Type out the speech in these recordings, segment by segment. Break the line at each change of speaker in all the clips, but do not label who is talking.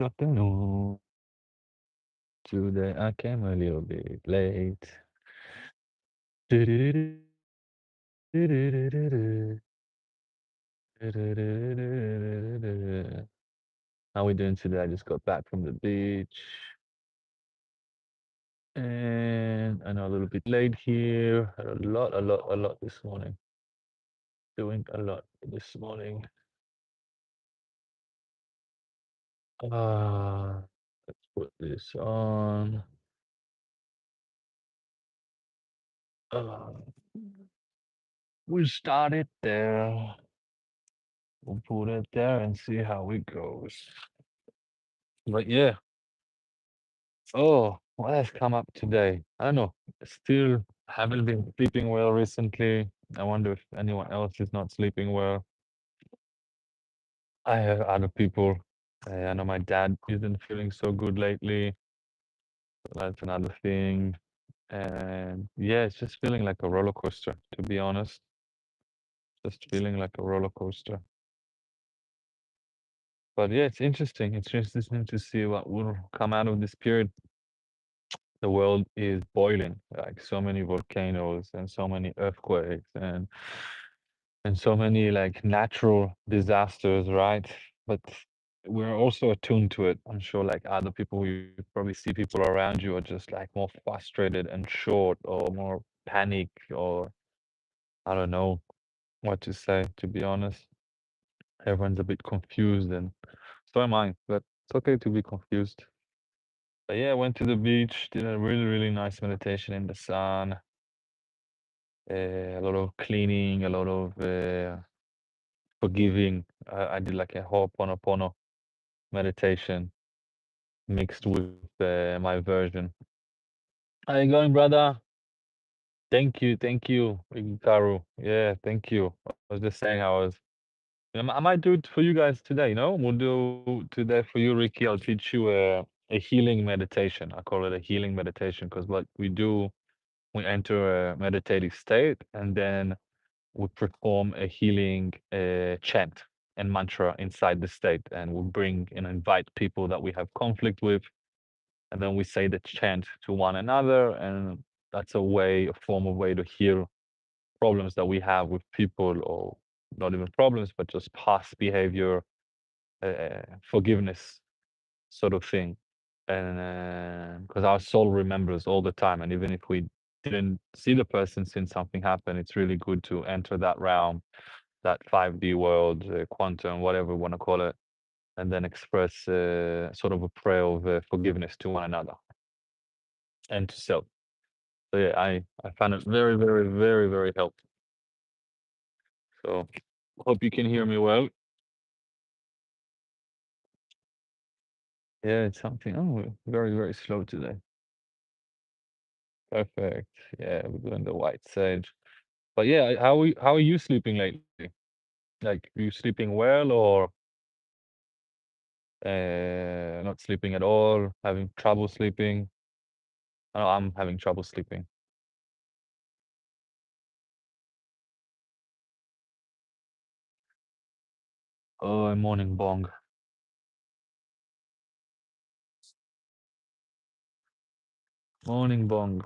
afternoon. Today I came a little bit late. How we doing today? I just got back from the beach and I know a little bit late here. Had a lot this morning. Doing a lot this morning. Uh, let's put this on. Uh, we started there. We'll put it there and see how it goes. But yeah, oh, what has come up today? I don't know. Still haven't been sleeping well recently. I wonder if anyone else is not sleeping well. I have other people. I know my dad isn't feeling so good lately. That's another thing. And yeah, it's just feeling like a roller coaster, to be honest. Just feeling like a roller coaster. But yeah, it's interesting. It's interesting to see what will come out of this period. The world is boiling, like so many volcanoes and so many earthquakes and so many like natural disasters, right? But we're also attuned to it. I'm sure like other people, you probably see people around you are just like more frustrated and short or more panic or I don't know what to say, to be honest. Everyone's a bit confused and so am I, but it's okay to be confused. But yeah, I went to the beach, did a really, really nice meditation in the sun, a lot of cleaning, a lot of forgiving. I did like a Ho'oponopono meditation mixed with my version. How you going, brother? Thank you, Karu. Yeah, thank you. I was just saying I was. I might do it for you guys today. We'll do today for you, Ricky. I'll teach you a healing meditation. I call it a healing meditation because what we do, we enter a meditative state and then we perform a healing chant and mantra inside the state, and we bring and invite people that we have conflict with, and then we say the chant to one another, and that's a form of way to heal problems that we have with people, or not even problems, but just past behavior, forgiveness sort of thing. And because our soul remembers all the time, and even if we didn't see the person since something happened, it's really good to enter that realm, that 5D world, quantum, whatever we want to call it, and then express sort of a prayer of forgiveness to one another and to self. So yeah, I found it very, very, very, very helpful. So hope you can hear me well. Yeah, it's something. Oh, very, very slow today. Perfect. Yeah, we're doing the white sage. But yeah, how are you sleeping lately? Like, you sleeping well or not sleeping at all? Having trouble sleeping? I know I'm having trouble sleeping. Oh, a morning bong. Morning bong.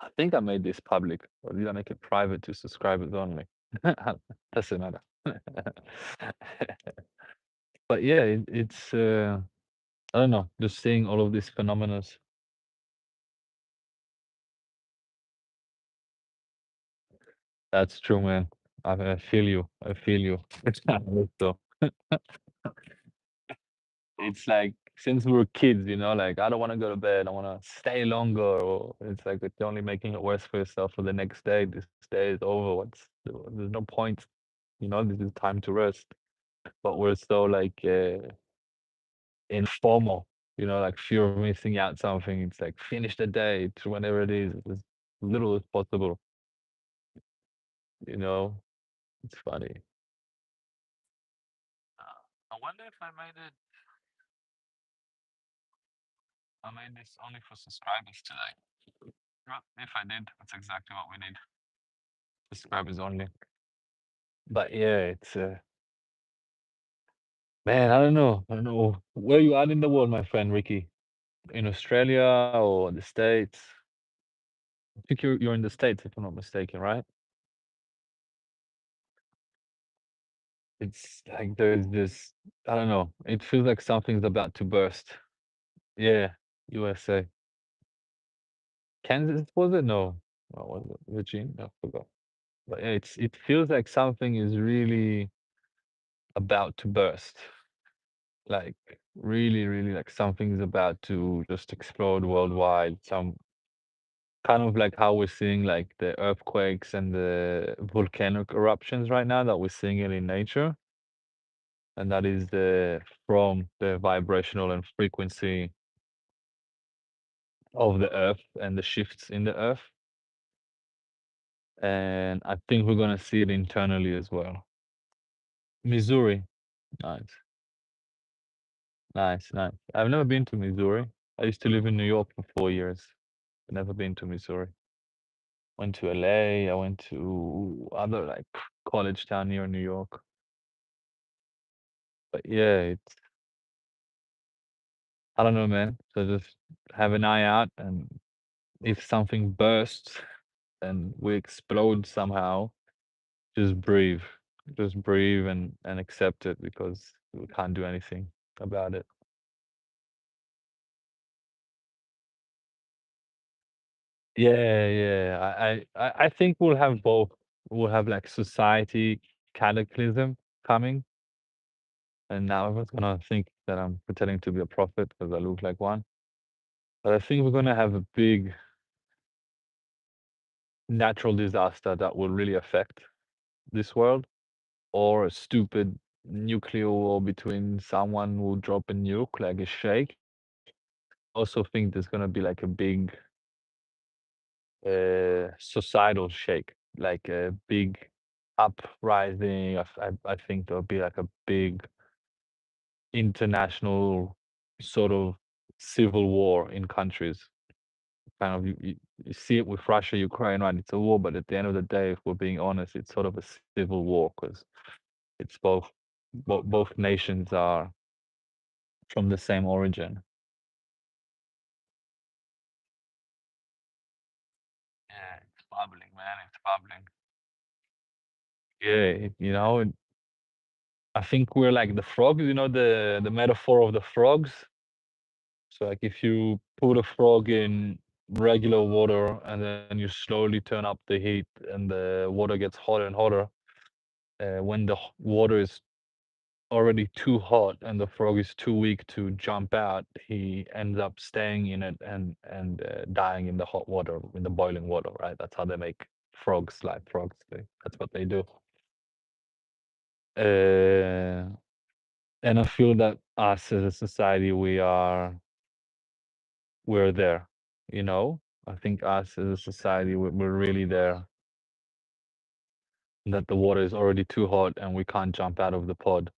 I think I made this public, or did I make it private to subscribers only? Doesn't matter. But yeah, it's I don't know, just seeing all of these phenomena. That's true, man. I feel you. I feel you. So it's like since we were kids, like I don't want to go to bed. I want to stay longer. Or it's like it's only making it worse for yourself for the next day. This day is over. There's no point. This is time to rest. But we're so like informal. Like fear of missing out something. It's like finish the day to whenever it is, as little as possible. You know, it's funny. I wonder if I made this only for subscribers today. Well, if I did, that's exactly what we need. Subscribers only. But yeah, it's Man, I don't know. I don't know. Where you at in the world, my friend Ricky? In Australia or the States? I think you're in the States, if I'm not mistaken, right? It's like there's this, I don't know. It feels like something's about to burst. Yeah, USA. Kansas, was it? No. What was it? Virginia? I forgot. But yeah, it feels like something is really about to burst. Like really, really like something's about to just explode worldwide. Some kind of like how we're seeing like the earthquakes and the volcanic eruptions right now that we're seeing it in nature. And that is from the vibrational and frequency of the earth and the shifts in the earth. And I think we're gonna see it internally as well. Missouri. Nice. Nice, nice. I've never been to Missouri. I used to live in New York for 4 years. Never been to Missouri. Went to LA. I went to other like college town near New York. But yeah, it's I don't know, man. So just have an eye out, and if something bursts and we explode somehow, just breathe. Just breathe and accept it because we can't do anything about it. Yeah, yeah. I think we'll have both. We'll have like society cataclysm coming, and now everyone's gonna think that I'm pretending to be a prophet because I look like one. But I think we're gonna have a big natural disaster that will really affect this world, or a stupid nuclear war between someone who drop a nuke like a shake. Also think there's gonna be like a big societal shake, like a big uprising. I think there'll be like a big international sort of civil war in countries. Kind of you see it with Russia, Ukraine, right? It's a war, but at the end of the day, if we're being honest, it's sort of a civil war because it's both nations are from the same origin. Yeah, it's bubbling, man. It's bubbling. Yeah, I think we're like the frogs, the metaphor of the frogs. So like if you put a frog in regular water and then you slowly turn up the heat and the water gets hotter and hotter, when the water is already too hot and the frog is too weak to jump out, he ends up staying in it and dying in the hot water, in the boiling water, right? That's how they make frogs like frogs. That's what they do. Uh, and I feel that us as a society, we're there, you know? I think us as a society, we're really there, that the water is already too hot and we can't jump out of the pod.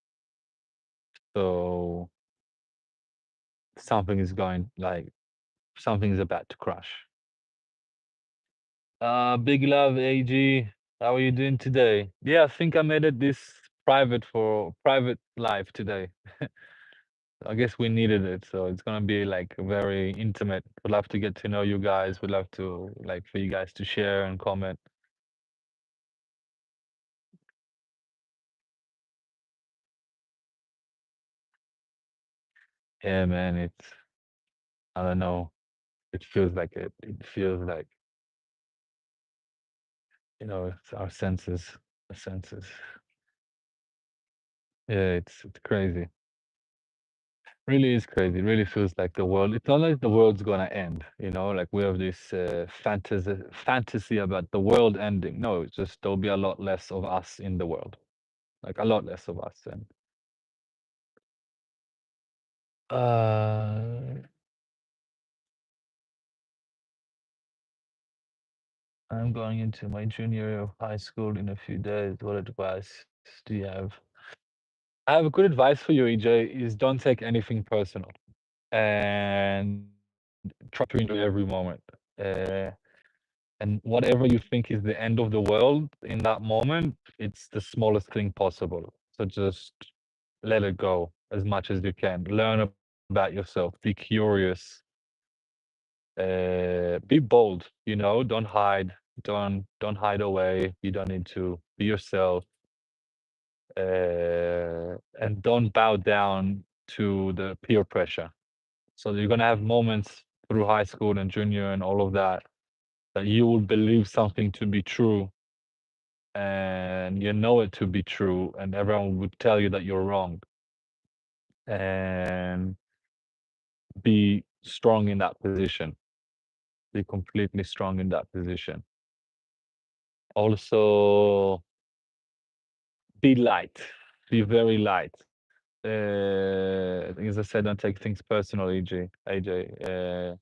So something is going like something is about to crash. Big love, AG. How are you doing today? Yeah, I think I made it this private for private live today. I guess we needed it, so it's gonna be like very intimate. Would love to get to know you guys. Would love to like for you guys to share and comment. Yeah, man, it's I don't know. It feels like it. It feels like it's our senses, the senses. Yeah, it's crazy. Really is crazy. It really feels like the world. It's not like the world's gonna end. Like we have this fantasy about the world ending. No, it's just there'll be a lot less of us in the world. Like a lot less of us. And uh, I'm going into my junior year of high school in a few days. What advice do you have? I have a good advice for you, EJ. Is don't take anything personal and try to enjoy every moment. Uh, And whatever you think is the end of the world in that moment, it's the smallest thing possible. So just let it go as much as you can. Learn about yourself. Be curious. Be bold. Don't hide. Don't hide away. You don't need to. Be yourself. And don't bow down to the peer pressure. So you're gonna have moments through high school and junior and all of that that you will believe something to be true, and you know it to be true, and everyone would tell you that you're wrong. And be strong in that position. Be completely strong in that position. Also, be light. Be very light. As I said, don't take things personal, AJ.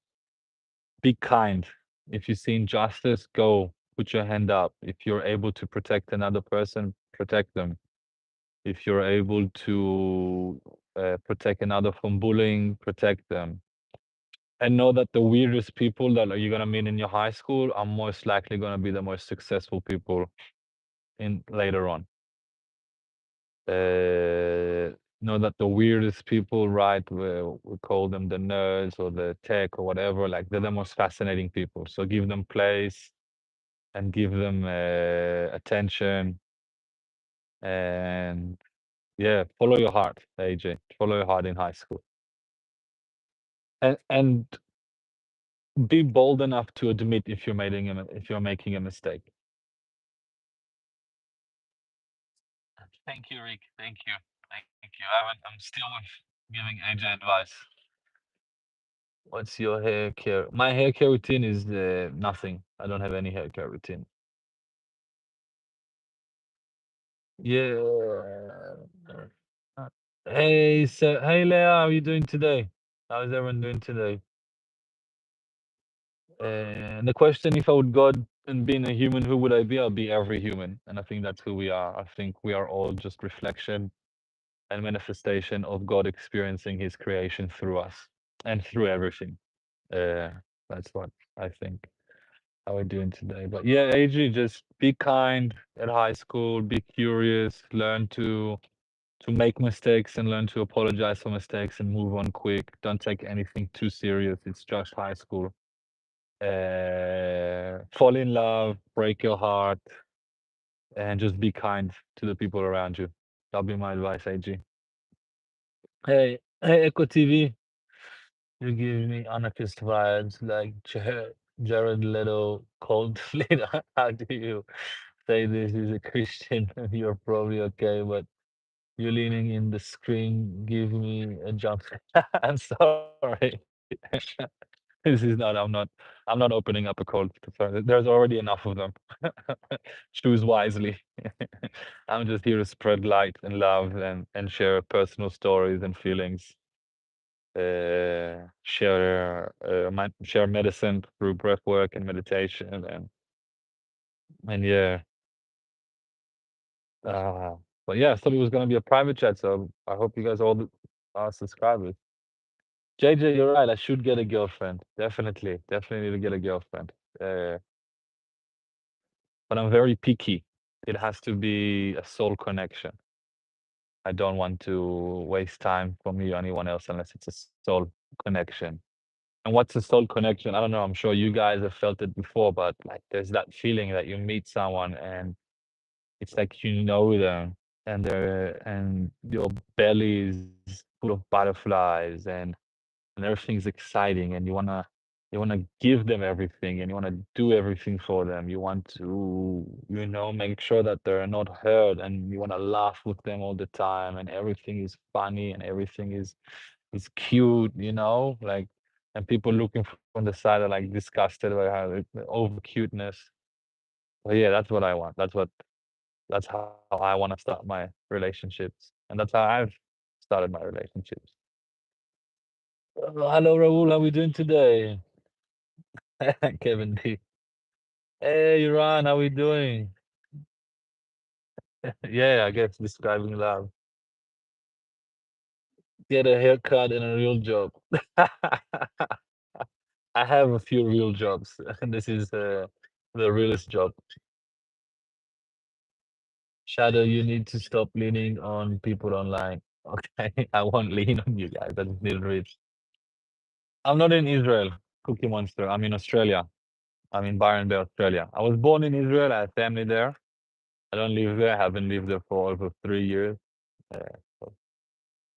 Be kind. If you see injustice, go. Put your hand up. If you're able to protect another person, protect them. If you're able to protect another from bullying, protect them. And know that the weirdest people that you're gonna meet in your high school are most likely gonna be the most successful people in later on. Know that the weirdest people, right? We call them the nerds or the tech or whatever. Like they're the most fascinating people. So give them place and give them attention. And yeah, follow your heart, AJ. Follow your heart in high school. And be bold enough to admit if you're making a mistake. Thank you, Rick. Thank you. Thank you. I'm still with giving AJ advice. What's your hair care? My hair care routine is nothing. I don't have any hair care routine. Yeah. Hey, hey, Leah, how are you doing today? How is everyone doing today? And the question, if I would go and being a human, who would I be? I'll be every human. And I think that's who we are. I think we are all just reflection and manifestation of God experiencing his creation through us and through everything. Uh, that's what I think. How we doing today? But yeah, AG, just be kind at high school, be curious, learn to make mistakes and learn to apologize for mistakes and move on quick. Don't take anything too serious. It's just high school. Fall in love, break your heart, and just be kind to the people around you. That'll be my advice, AG. Hey, Echo TV. You give me anarchist vibes like Jared Leto, cold leader. How do you say this is a Christian? You're probably okay, but you're leaning in the screen. Give me a jump. I'm sorry. This is not. I'm not opening up a cold. There's already enough of them. Choose wisely. I'm just here to spread light and love and share personal stories and feelings. Share medicine through breath work and meditation and yeah. Uh, but yeah, I thought it was gonna be a private chat, so I hope you guys all are subscribers. JJ, you're right. I should get a girlfriend. Definitely need to get a girlfriend. Uh, but I'm very picky. It has to be a soul connection. I don't want to waste time for me or anyone else unless it's a soul connection. And what's a soul connection? I don't know. I'm sure you guys have felt it before, but like there's that feeling that you meet someone and it's like you know them and your belly is full of butterflies and everything's exciting and you wanna give them everything and you wanna do everything for them. You want to, make sure that they're not hurt and you wanna laugh with them all the time and everything is funny and everything is cute, like and people looking from the side are like disgusted by how over cuteness. But yeah, that's what I want. That's how I wanna start my relationships. And that's how I've started my relationships. Hello Raul, how we doing today? Kevin D. Hey Iran, how we doing? Yeah, I guess describing love. Get a haircut and a real job. I have a few real jobs. This is the realest job. Shadow, you need to stop leaning on people online. Okay, I won't lean on you guys. I just need to read. I'm not in Israel, Cookie Monster. I'm in Australia. I'm in Byron Bay, Australia. I was born in Israel. I have family there. I don't live there. I haven't lived there for over 3 years. Uh, so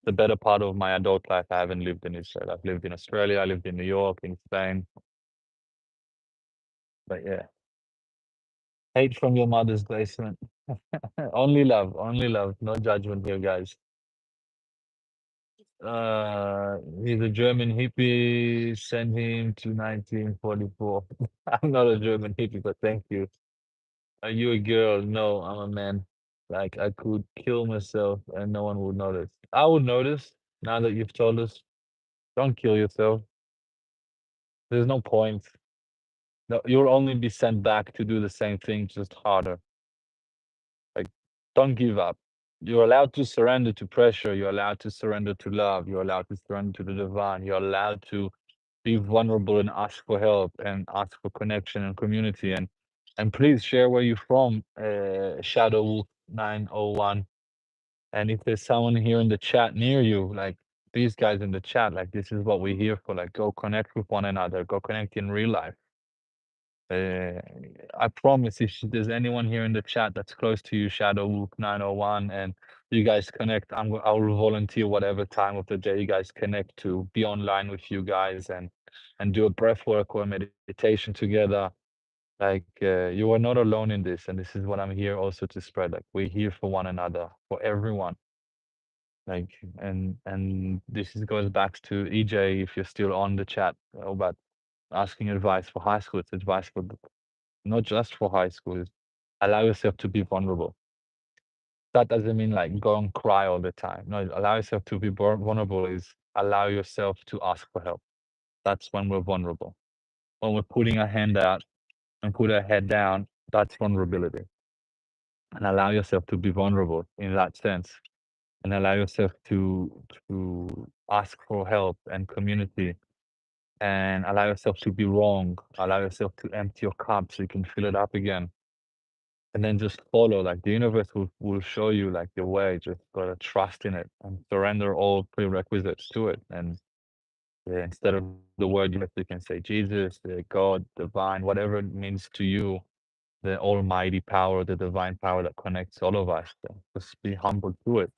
the better part of my adult life, I haven't lived in Israel. I've lived in Australia. I lived in New York, in Spain. But yeah, hate from your mother's basement. Only love, only love. No judgment here, guys. He's a German hippie. Send him to 1944. I'm not a German hippie, but thank you. Are you a girl? No, I'm a man. Like I could kill myself and no one would notice. I would notice now that you've told us. Don't kill yourself. There's no point. No, you'll only be sent back to do the same thing, just harder. Like, don't give up. You're allowed to surrender to pressure. You're allowed to surrender to love. You're allowed to surrender to the divine. You're allowed to be vulnerable and ask for help and ask for connection and community. And please share where you're from, Shadow Wolf 901. And if there's someone here in the chat near you, like these guys in the chat, like this is what we're here for. Like, go connect with one another. Go connect in real life. Uh, I promise if there's anyone here in the chat that's close to you, Shadow Wolf 901, and you guys connect, I'll volunteer whatever time of the day you guys connect to be online with you guys and do a breath work or a meditation together. Like you are not alone in this, and this is what I'm here also to spread. Like we're here for one another, for everyone. Like and this is goes back to EJ if you're still on the chat about asking advice for high school. It's advice for not just for high school. Allow yourself to be vulnerable. That doesn't mean like go and cry all the time. No, allow yourself to be vulnerable is allow yourself to ask for help. That's when we're vulnerable. When we're putting our hand out and put our head down, that's vulnerability. And allow yourself to be vulnerable in that sense. And allow yourself to ask for help and community and allow yourself to be wrong. Allow yourself to empty your cup so you can fill it up again. And then just follow, like the universe will show you like the way. Just gotta trust in it and surrender all prerequisites to it. And yeah, instead of the word yes, you can say Jesus, God, divine, whatever it means to you, the almighty power, the divine power that connects all of us. Just be humble to it.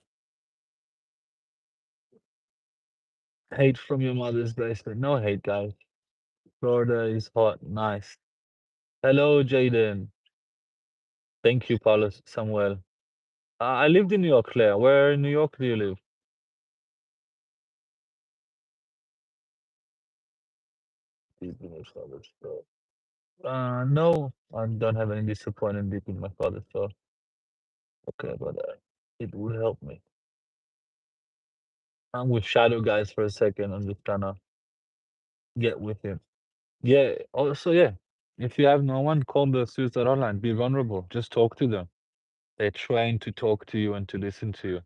Hate from your mother's basement. No hate, guys. Florida is hot. Nice. Hello, Jaden. Thank you, Paulo Samuel. I lived in New York, Claire. Where in New York do you live? Deep in your father's soul. No, I don't have any disappointment deep in my father's soul. Okay, but it will help me. I'm with Shadow Guys for a second. I'm just trying to get with him. Yeah. Also, yeah. If you have no one, call the suicide hotline. Be vulnerable. Just talk to them. They're trained to talk to you and to listen to you.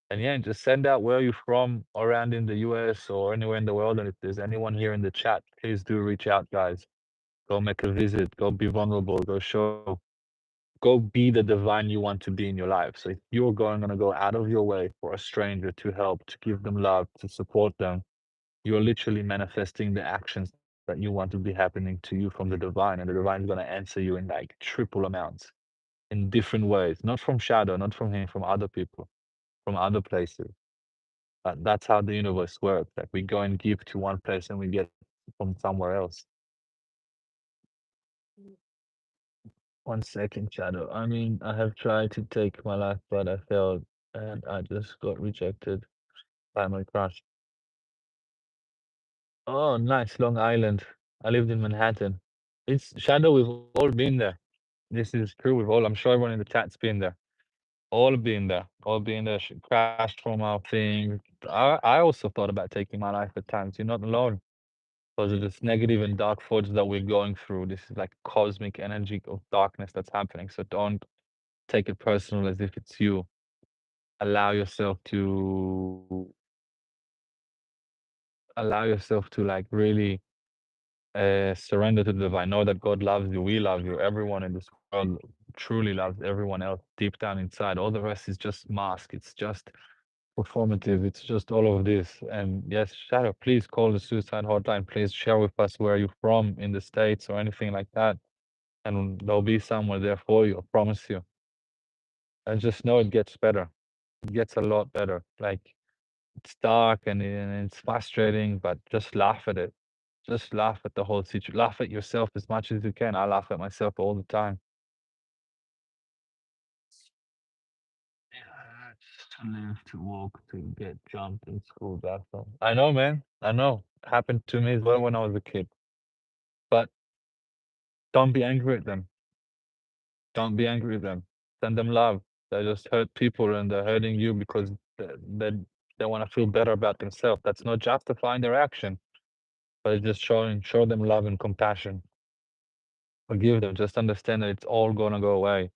And yeah, just send out where you're from around in the US or anywhere in the world. And if there's anyone here in the chat, please do reach out, guys. Go make a visit. Go be vulnerable. Go show. Go be the divine you want to be in your life. So if you're gonna go out of your way for a stranger to help, to give them love, to support them, you're literally manifesting the actions that you want to be happening to you from the divine. And the divine is gonna answer you in like triple amounts in different ways. Not from shadow, not from him, from other people, from other places. That's how the universe works. Like we go and give to one place and we get from somewhere else. 1 second, Shadow. I mean, I have tried to take my life, but I failed, and I just got rejected by my crush. Oh, nice, Long Island. I lived in Manhattan. It's Shadow. We've all been there. This is true. We've all. I'm sure everyone in the chat's been there. All been there. All been there. Crashed from our thing. I also thought about taking my life at times. You're not alone. Because of this negative and dark forces that we're going through. This is like cosmic energy of darkness that's happening. So don't take it personal as if it's you. Allow yourself to like really surrender to the divine. Know that God loves you. We love you. Everyone in this world truly loves everyone else deep down inside. All the rest is just mask. It's just performative. It's just all of this. And yes, Shadow, please call the suicide hotline. Please share with us where you're from in the States or anything like that. And there'll be someone there for you, I promise you. And just know it gets better. It gets a lot better. Like it's dark and it's frustrating, but just laugh at it. Just laugh at the whole situation. Laugh at yourself as much as you can. I laugh at myself all the time. Yeah, just to live, to walk, to get jumped in school bathroom. I know, man. I know. Happened to me as well when I was a kid. But don't be angry at them. Don't be angry with them. Send them love. They just hurt people and they're hurting you because they, they want to feel better about themselves. That's not justifying their action, but it's just show them love and compassion. Forgive them. Just understand that it's all gonna go away.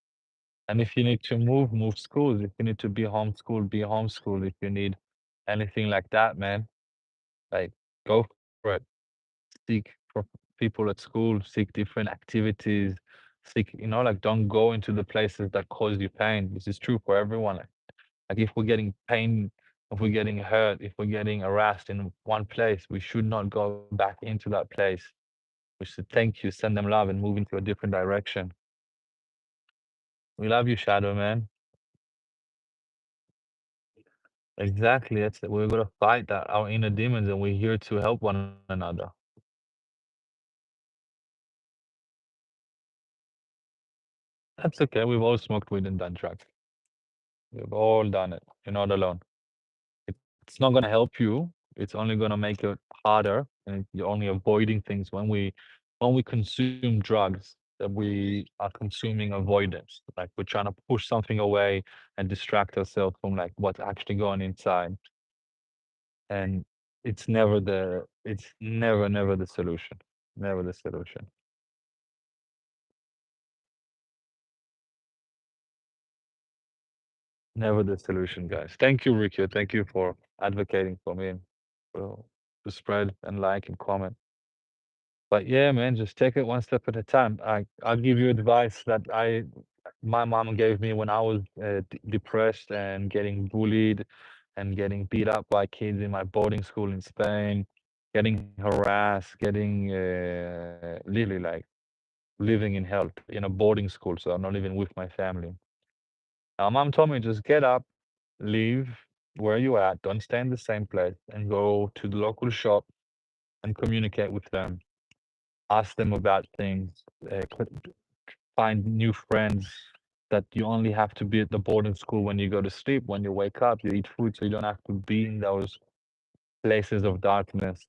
And if you need to move, move schools. If you need to be homeschooled, be homeschooled. If you need anything like that, man, like go for it. Seek for people at school, seek different activities, seek, like don't go into the places that cause you pain. This is true for everyone. Like if we're getting pain, if we're getting hurt, if we're getting harassed in one place, we should not go back into that place. We should thank you, send them love, and move into a different direction. We love you, Shadow Man. Exactly. That's it. We're gonna fight that our inner demons, and we're here to help one another. That's okay. We've all smoked weed and done drugs. We've all done it. You're not alone. It's not gonna help you. It's only gonna make it harder, and you're only avoiding things when we consume drugs. That we are consuming avoidance. Like we're trying to push something away and distract ourselves from like what's actually going inside. And it's never the solution. Never the solution. Never the solution, guys. Thank you, Ricky. Thank you for advocating for me and for to spread and like and comment. But yeah, man, just take it one step at a time. I'll give you advice that my mom gave me when I was depressed and getting bullied and getting beat up by kids in my boarding school in Spain, getting harassed, getting really like living in hell in a boarding school. So I'm not living with my family. Mom told me just get up, leave where you at, don't stay in the same place, and go to the local shop and communicate with them. Ask them about things. Find new friends that you only have to be at the boarding school when you go to sleep. When you wake up, you eat food, so you don't have to be in those places of darkness.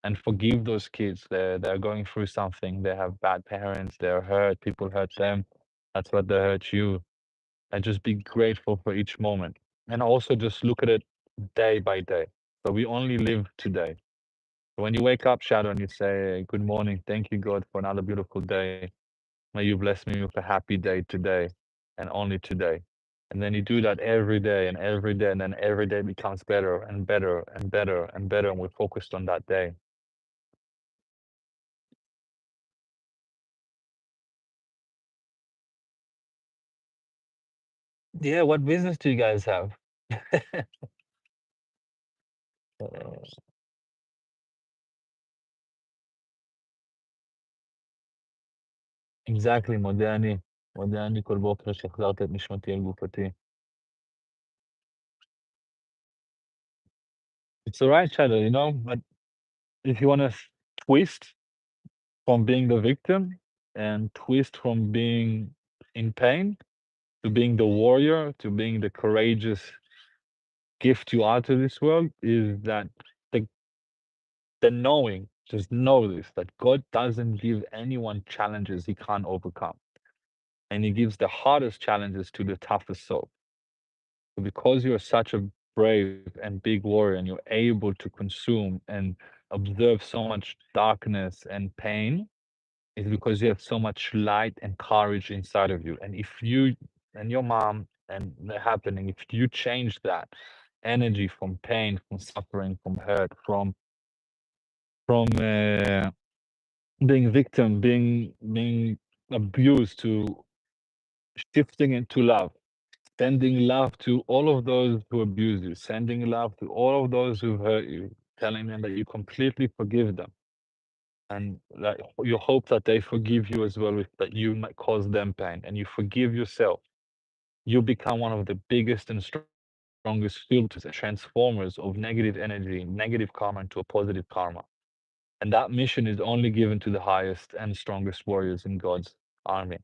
And forgive those kids. They're going through something. They have bad parents. They're hurt. People hurt them. That's what they hurt you. And just be grateful for each moment. And also just look at it day by day. So we only live today. When you wake up, Shadow, and you say, "Good morning, thank you, God, for another beautiful day. May you bless me with a happy day today and only today." And then you do that every day and every day, and then every day becomes better and better and better and better. And we're focused on that day. Yeah, what business do you guys have? Exactly, מודה אני כל בוקר שהחזרת את נשמתי אל גופתי. It's all right, Shadow, but if you want to twist from being the victim and twist from being in pain to being the warrior, to being the courageous gift you are to this world, is that the, the knowing, just know this, that God doesn't give anyone challenges he can't overcome. And he gives the hardest challenges to the toughest soul. So because you're such a brave and big warrior and you're able to consume and observe so much darkness and pain, is because you have so much light and courage inside of you. And if you and your mom and the happening, if you change that energy from pain, from suffering, from hurt, from being victim, being abused, to shifting into love, sending love to all of those who abuse you, sending love to all of those who hurt you, telling them that you completely forgive them, and that you hope that they forgive you as well, if that you might cause them pain, and you forgive yourself, you become one of the biggest and strongest filters and transformers of negative energy, negative karma into a positive karma. And that mission is only given to the highest and strongest warriors in God's army.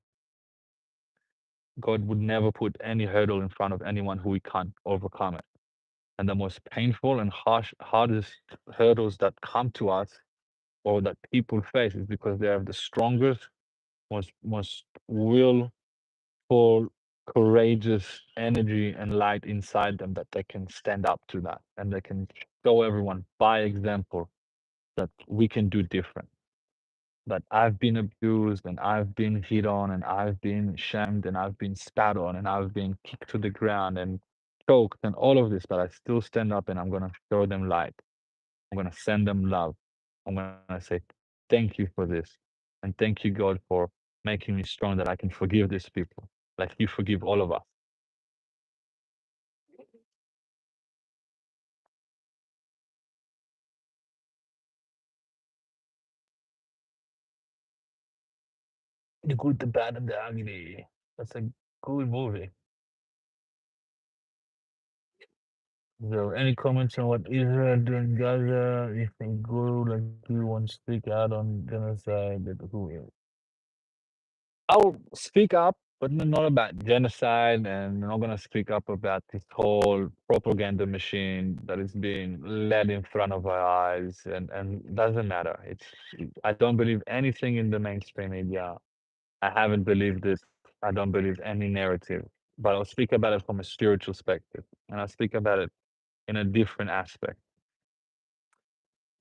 God would never put any hurdle in front of anyone who we can't overcome it. And the most painful and hardest hurdles that come to us or that people face is because they have the strongest, most willful, courageous energy and light inside them, that they can stand up to that and they can show everyone by example that we can do different. That I've been abused and I've been hit on and I've been shamed and I've been spat on and I've been kicked to the ground and choked and all of this, but I still stand up and I'm gonna show them light. I'm gonna send them love. I'm gonna say, thank you for this. And thank you, God, for making me strong that I can forgive these people. Like you forgive all of us. The good, the bad, and the ugly. That's a good movie. So, any comments on what Israel doing Gaza? You think Guru, like you want to speak out on genocide? Who? I'll speak up, but not about genocide, and I'm not gonna speak up about this whole propaganda machine that is being led in front of our eyes, and doesn't matter. I don't believe anything in the mainstream media. I haven't believed it. I don't believe any narrative, but I'll speak about it from a spiritual perspective, and I'll speak about it in a different aspect.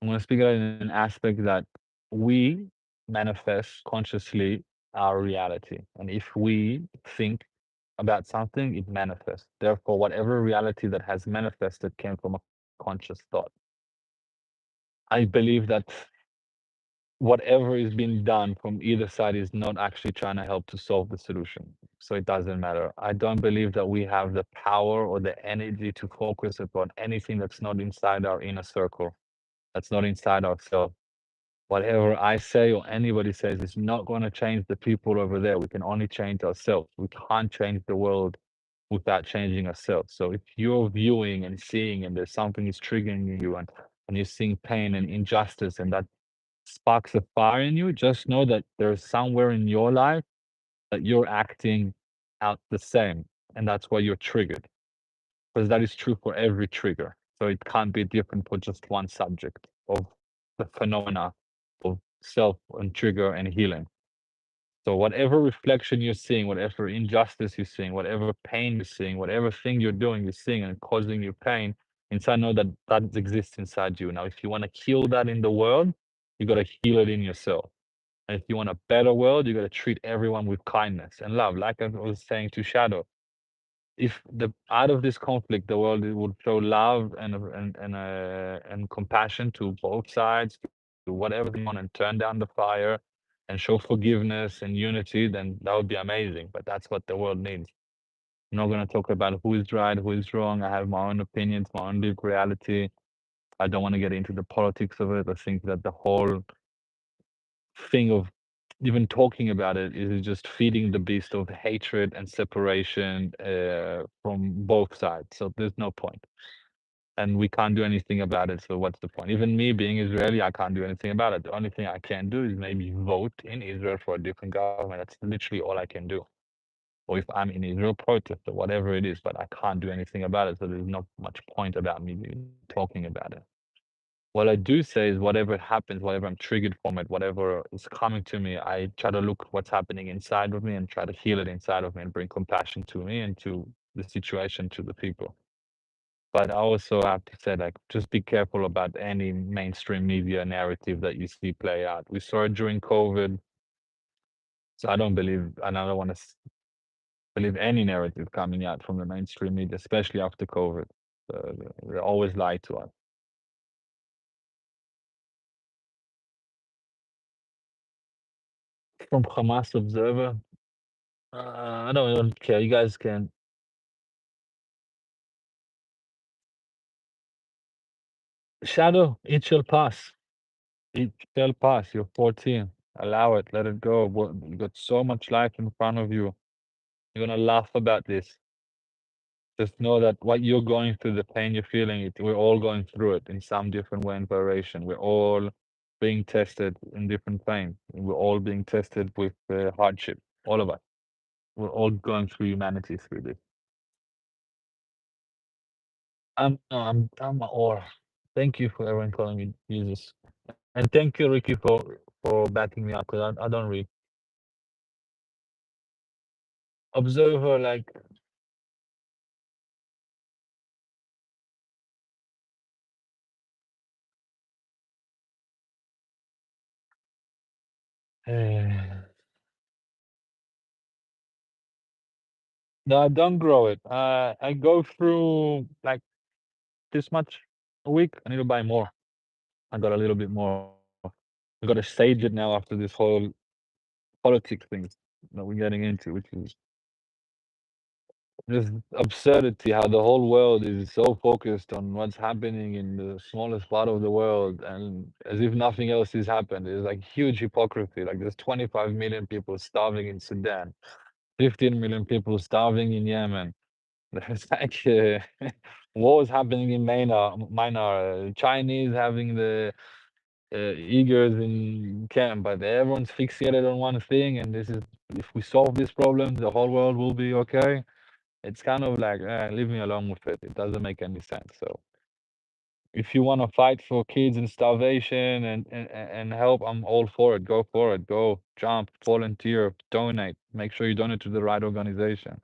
I'm going to speak about it in an aspect that we manifest consciously our reality. And if we think about something, it manifests. Therefore, whatever reality that has manifested came from a conscious thought. I believe that whatever is being done from either side is not actually trying to help to solve the solution. So it doesn't matter. I don't believe that we have the power or the energy to focus upon anything that's not inside our inner circle, that's not inside ourselves. Whatever I say or anybody says is not going to change the people over there. We can only change ourselves. We can't change the world without changing ourselves. So if you're viewing and seeing and there's something is triggering you, and you're seeing pain and injustice, and that sparks a fire in you, just know that there's somewhere in your life that you're acting out the same. And that's why you're triggered. Because that is true for every trigger. So it can't be different for just one subject of the phenomena of self and trigger and healing. So whatever reflection you're seeing, whatever injustice you're seeing, whatever pain you're seeing, whatever thing you're seeing and causing you pain, inside know that that exists inside you. Now, if you want to heal that in the world, you got to heal it in yourself. And if you want a better world, you got to treat everyone with kindness and love. Like I was saying to Shadow, if the out of this conflict, the world would show love and compassion to both sides, to whatever they want, and turn down the fire, and show forgiveness and unity, then that would be amazing. But that's what the world needs. I'm not going to talk about who is right, who is wrong. I have my own opinions, my own lived reality. I don't want to get into the politics of it. I think that the whole thing of even talking about it is just feeding the beast of hatred and separation from both sides. So there's no point. And we can't do anything about it. So what's the point? Even me being Israeli, I can't do anything about it. The only thing I can do is maybe vote in Israel for a different government. That's literally all I can do. Or if I'm in Israel, protest or whatever it is, but I can't do anything about it. So there's not much point about me talking about it. What I do say is whatever happens, whatever I'm triggered from it, whatever is coming to me, I try to look what's happening inside of me and try to heal it inside of me and bring compassion to me and to the situation, to the people. But I also have to say, like, just be careful about any mainstream media narrative that you see play out. We saw it during COVID. So I don't believe, and I don't want to believe any narrative coming out from the mainstream media, especially after COVID. They always lie to us. From Hamas Observer, I don't care. You guys can Shadow, it shall pass. It shall pass. You're 14. Allow it. Let it go. You got so much life in front of you. You're gonna laugh about this. Just know that what you're going through, the pain you're feeling, we're all going through it in some different way and variation. We're all being tested in different pain. We're all being tested with hardship. All of us. We're all going through humanity through this. No, I'm or thank you for everyone calling me Jesus. And thank you, Ricky, for backing me up because I don't read. Observer, like, no, I don't grow it. I go through like this much a week. I need to buy more. I got a little bit more. I got to sage it now after this whole politics thing that we're getting into, which is just absurdity. How the whole world is so focused on what's happening in the smallest part of the world, and as if nothing else has happened. It's like huge hypocrisy. Like there's 25 million people starving in Sudan, 15 million people starving in Yemen. There's like wars happening in Myanmar, Chinese having the eagers in camp, but everyone's fixated on one thing, and this is if we solve this problem, the whole world will be okay. It's kind of like, leave me alone with it. It doesn't make any sense. So if you want to fight for kids in starvation and help, I'm all for it. Go for it. Go jump, volunteer, donate. Make sure you donate to the right organization.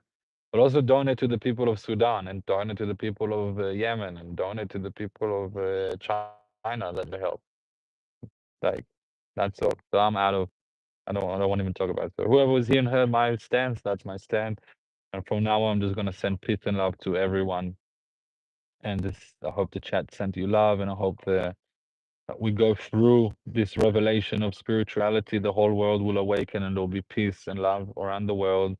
But also donate to the people of Sudan and donate to the people of Yemen and donate to the people of China that they help. Like that's all. So I'm out of. I don't want to even talk about it. So whoever was here and heard my stance, that's my stand. And from now on, I'm just gonna send peace and love to everyone. And this, I hope the chat sent you love, and I hope that we go through this revelation of spirituality. The whole world will awaken, and there'll be peace and love around the world.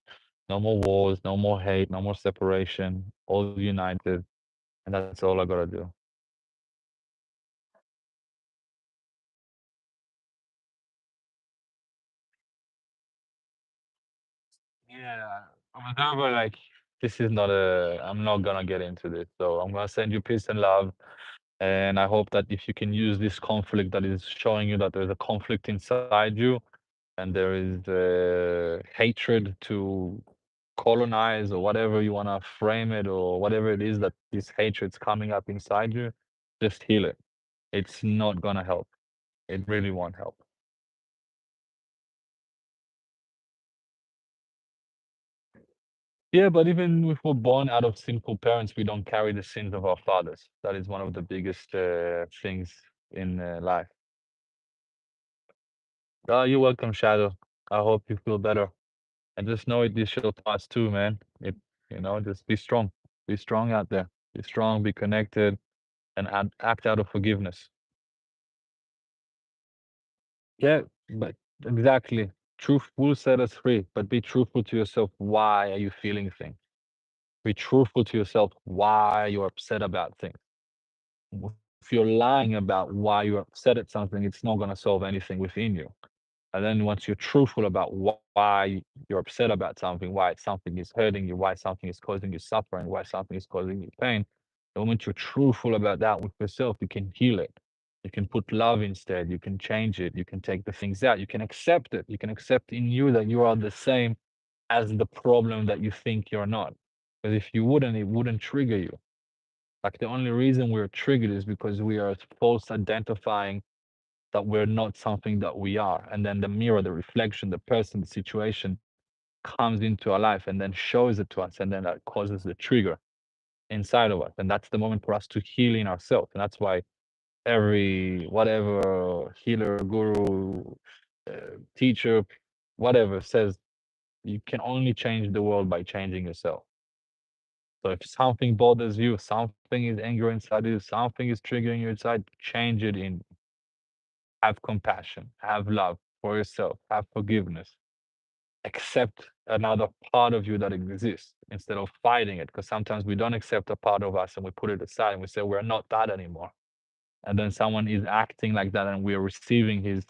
No more wars, no more hate, no more separation. All united, and that's all I gotta do. Yeah, I'm never like this is not a. I'm not gonna get into this, so I'm gonna send you peace and love. And I hope that if you can use this conflict that is showing you that there's a conflict inside you and there is hatred to colonize or whatever you want to frame it or whatever it is that this hatred's coming up inside you, just heal it. It's not going to help. It really won't help. Yeah, but even if we're born out of sinful parents, we don't carry the sins of our fathers. That is one of the biggest things in life. You're welcome, Shadow. I hope you feel better. And just know it, this shall pass too, man. Just be strong. Be strong out there. Be strong, be connected, and act out of forgiveness. Yeah, but exactly. Truth will set us free, but be truthful to yourself. Why are you feeling things? Be truthful to yourself. Why you're upset about things. If you're lying about why you're upset at something, it's not going to solve anything within you. And then once you're truthful about why you're upset about something, why something is hurting you, why something is causing you suffering, why something is causing you pain, the moment you're truthful about that with yourself, you can heal it. You can put love instead. You can change it. You can take the things out. You can accept it. You can accept in you that you are the same as the problem that you think you're not. Because if you wouldn't, it wouldn't trigger you. Like the only reason we're triggered is because we are false identifying that we're not something that we are. And then the mirror, the reflection, the person, the situation comes into our life and then shows it to us. And then that causes the trigger inside of us. And that's the moment for us to heal in ourselves. And that's why every whatever healer, guru, uh, teacher, whatever says you can only change the world by changing yourself. So if something bothers you, something is anger inside you, something is triggering you inside, change it in. Have compassion, have love for yourself, have forgiveness, accept another part of you that exists instead of fighting it. Because sometimes we don't accept a part of us and we put it aside and we say we're not that anymore. and then someone is acting like that, and we're receiving his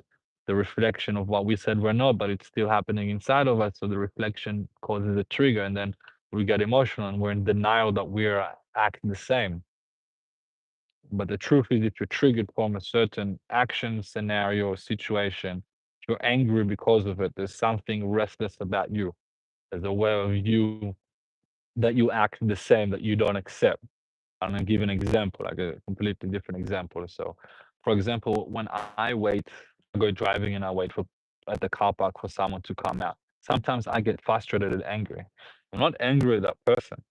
the reflection of what we said we're not, but it's still happening inside of us. So the reflection causes a trigger, and then we get emotional and we're in denial that we're acting the same. But the truth is, if you're triggered from a certain action, scenario, or situation, you're angry because of it. There's something restless about you. There's a way of you that you act the same that you don't accept. I'm gonna give an example, like a completely different example. So, for example, when I wait, I go driving and I wait for at the car park for someone to come out. Sometimes I get frustrated and angry. I'm not angry at that person.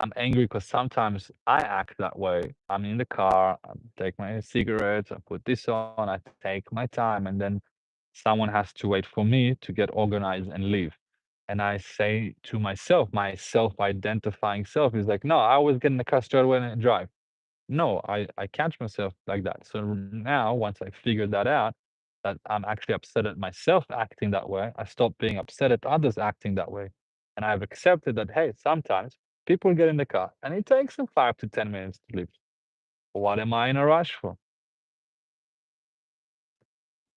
I'm angry because sometimes I act that way. I'm in the car, I take my cigarettes, I put this on, I take my time, and then someone has to wait for me to get organized and leave. And I say to myself, my self-identifying self is like, no, I always get in the car straight away and drive. No, I catch myself like that. So now, once I figured that out, that I'm actually upset at myself acting that way, I stop being upset at others acting that way. And I've accepted that, hey, sometimes people get in the car and it takes them 5 to 10 minutes to leave. What am I in a rush for?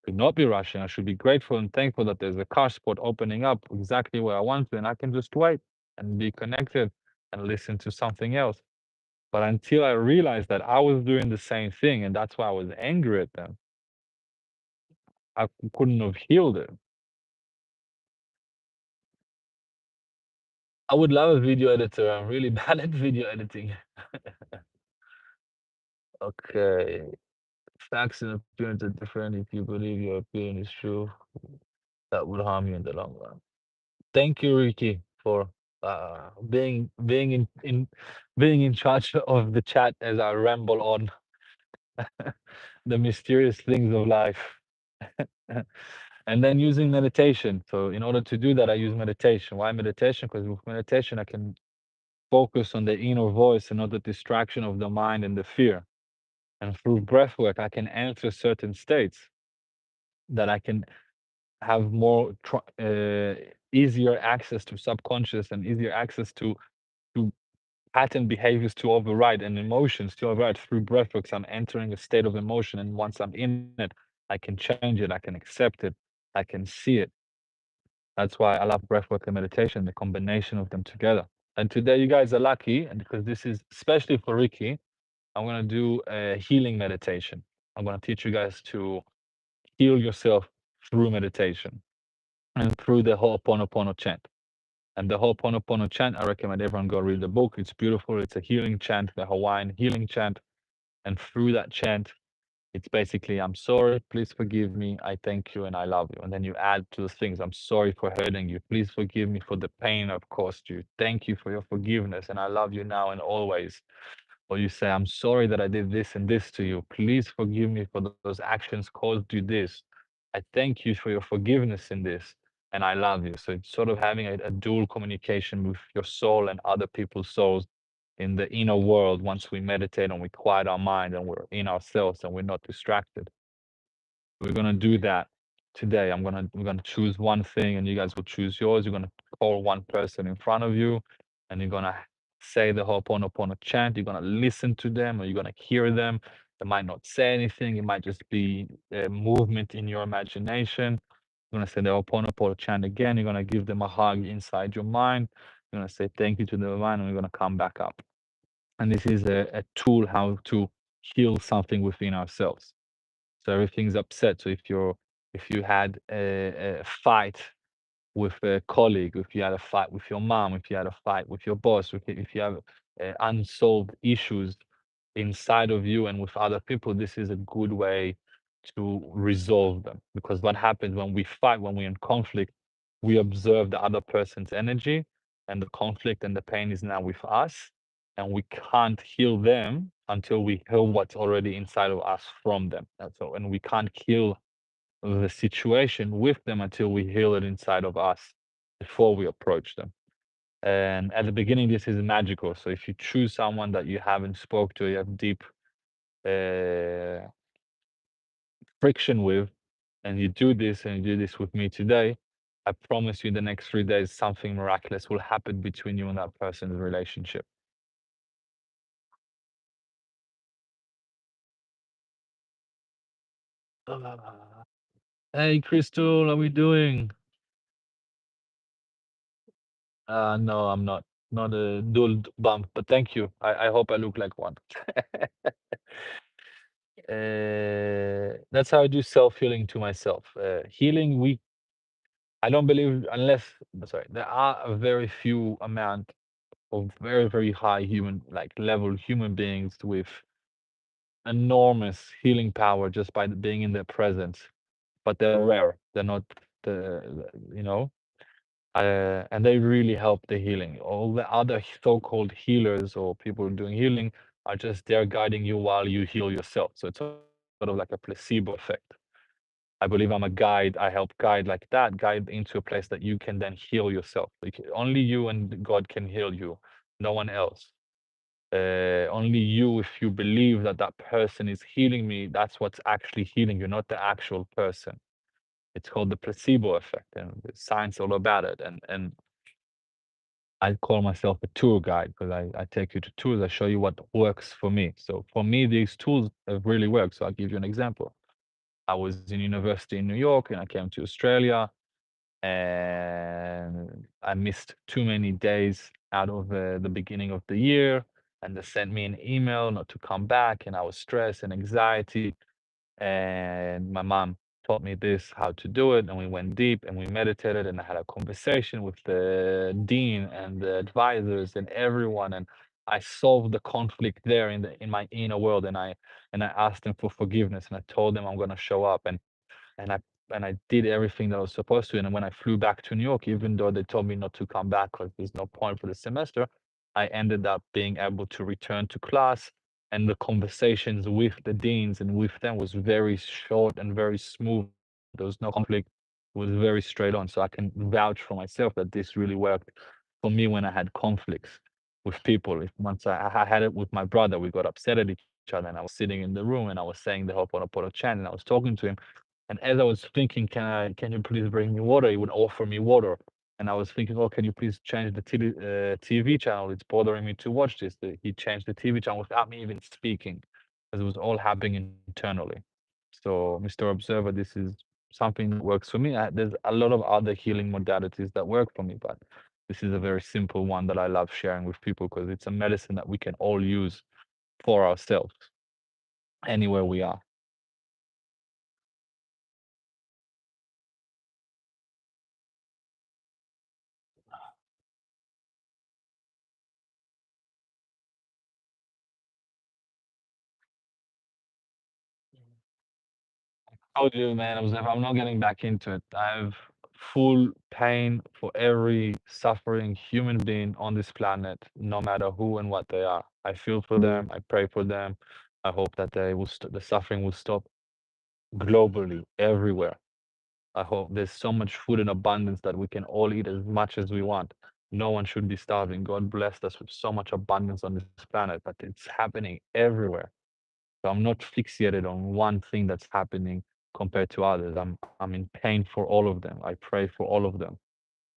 Should not be rushing. I should be grateful and thankful that there's a car spot opening up exactly where I want to, and I can just wait and be connected and listen to something else. But until I realized that I was doing the same thing, and that's why I was angry at them, I couldn't have healed it. I would love a video editor. I'm really bad at video editing. Okay. Facts and appearance are different. If you believe your appearance is true, that would harm you in the long run. Thank you, Ricky, for being in charge of the chat as I ramble on the mysterious things of life. And then using meditation. So in order to do that, I use meditation. Why meditation? Because with meditation, I can focus on the inner voice and not the distraction of the mind and the fear. And through breath work, I can enter certain states that I can have easier access to subconscious and easier access to pattern behaviors to override and emotions to override through breathwork. So I'm entering a state of emotion, and once I'm in it, I can change it, I can accept it, I can see it. That's why I love breathwork and meditation, the combination of them together. And today, you guys are lucky, and because this is especially for Ricky, I'm gonna do a healing meditation. I'm gonna teach you guys to heal yourself through meditation and through the Ho'oponopono chant. And the Ho'oponopono chant, I recommend everyone go read the book. It's beautiful. It's a healing chant, the Hawaiian healing chant. And through that chant, it's basically, I'm sorry, please forgive me, I thank you, and I love you. And then you add to the things, I'm sorry for hurting you. Please forgive me for the pain I've caused you. Thank you for your forgiveness, and I love you now and always. Or you say, I'm sorry that I did this and this to you. Please forgive me for those actions caused you this. I thank you for your forgiveness in this, and I love you. So it's sort of having a dual communication with your soul and other people's souls in the inner world once we meditate and we quiet our mind and we're in ourselves and we're not distracted. We're gonna do that today. We're gonna choose one thing, and you guys will choose yours. You're gonna call one person in front of you, and you're gonna say the Ho'oponopono chant. You're gonna listen to them, or you're gonna hear them. They might not say anything. It might just be a movement in your imagination. You're gonna say the Ho'oponopono chant again. You're gonna give them a hug inside your mind. You're gonna say thank you to the divine, and we're gonna come back up. And this is a tool how to heal something within ourselves. So everything's upset. So if you had a fight with a colleague, if you had a fight with your mom, if you had a fight with your boss, if you have unsolved issues inside of you and with other people, this is a good way to resolve them. Because what happens when we fight, when we're in conflict, we observe the other person's energy, and the conflict and the pain is now with us, and we can't heal them until we heal what's already inside of us from them. That's all. And we can't heal the situation with them until we heal it inside of us before we approach them. And at the beginning, this is magical. So if you choose someone that you haven't spoke to, you have deep uh, friction with, and you do this and you do this with me today, I promise you, the next 3 days, something miraculous will happen between you and that person's relationship. Ah. Hey, Crystal, how we doing? No, I'm not. Not a dual bump, but thank you. I hope I look like one. That's how I do self-healing to myself. Healing, I don't believe unless, sorry, there are a very few amount of very, very high human, like level human beings with enormous healing power just by being in their presence, but they're rare. They're not you know, and they really help the healing. All the other so-called healers or people doing healing are just there guiding you while you heal yourself. So it's sort of like a placebo effect. I believe I'm a guide. I help guide like that, guide into a place that you can then heal yourself. Like only you and God can heal you, no one else. Only you, if you believe that that person is healing me, that's what's actually healing you, not the actual person. It's called the placebo effect, and there's science all about it. And I call myself a tour guide because I take you to tours. I show you what works for me. So for me, these tools have really worked. So I'll give you an example. I was in university in New York and I came to Australia and I missed too many days out of the beginning of the year. And they sent me an email not to come back. And I was stressed and anxiety. And my mom taught me this, how to do it. And we went deep and we meditated. And I had a conversation with the dean and the advisors and everyone. And I solved the conflict there in my inner world. And I asked them for forgiveness. And I told them I'm gonna show up. And I and I did everything that I was supposed to. And when I flew back to New York, even though they told me not to come back because there's no point for the semester, I ended up being able to return to class. And the conversations with the deans and with them was very short and very smooth. There was no conflict. It was very straight on. So I can vouch for myself that this really worked for me when I had conflicts with people. If once I had it with my brother, we got upset at each other, and I was sitting in the room and I was saying the Ho'oponopono chant, and I was talking to him, and as I was thinking, can you please bring me water? He would offer me water. And I was thinking, oh, can you please change the TV channel? It's bothering me to watch this. He changed the TV channel without me even speaking, because it was all happening internally. So, Mr. Observer, this is something that works for me. There's a lot of other healing modalities that work for me, but this is a very simple one that I love sharing with people because it's a medicine that we can all use for ourselves anywhere we are. Told you, man, I'm not getting back into it. I have full pain for every suffering human being on this planet, no matter who and what they are. I feel for them. I pray for them. I hope that the suffering will stop globally, everywhere. I hope there's so much food in abundance that we can all eat as much as we want. No one should be starving. God blessed us with so much abundance on this planet, but it's happening everywhere. So I'm not fixated on one thing that's happening compared to others. I'm in pain for all of them. I pray for all of them.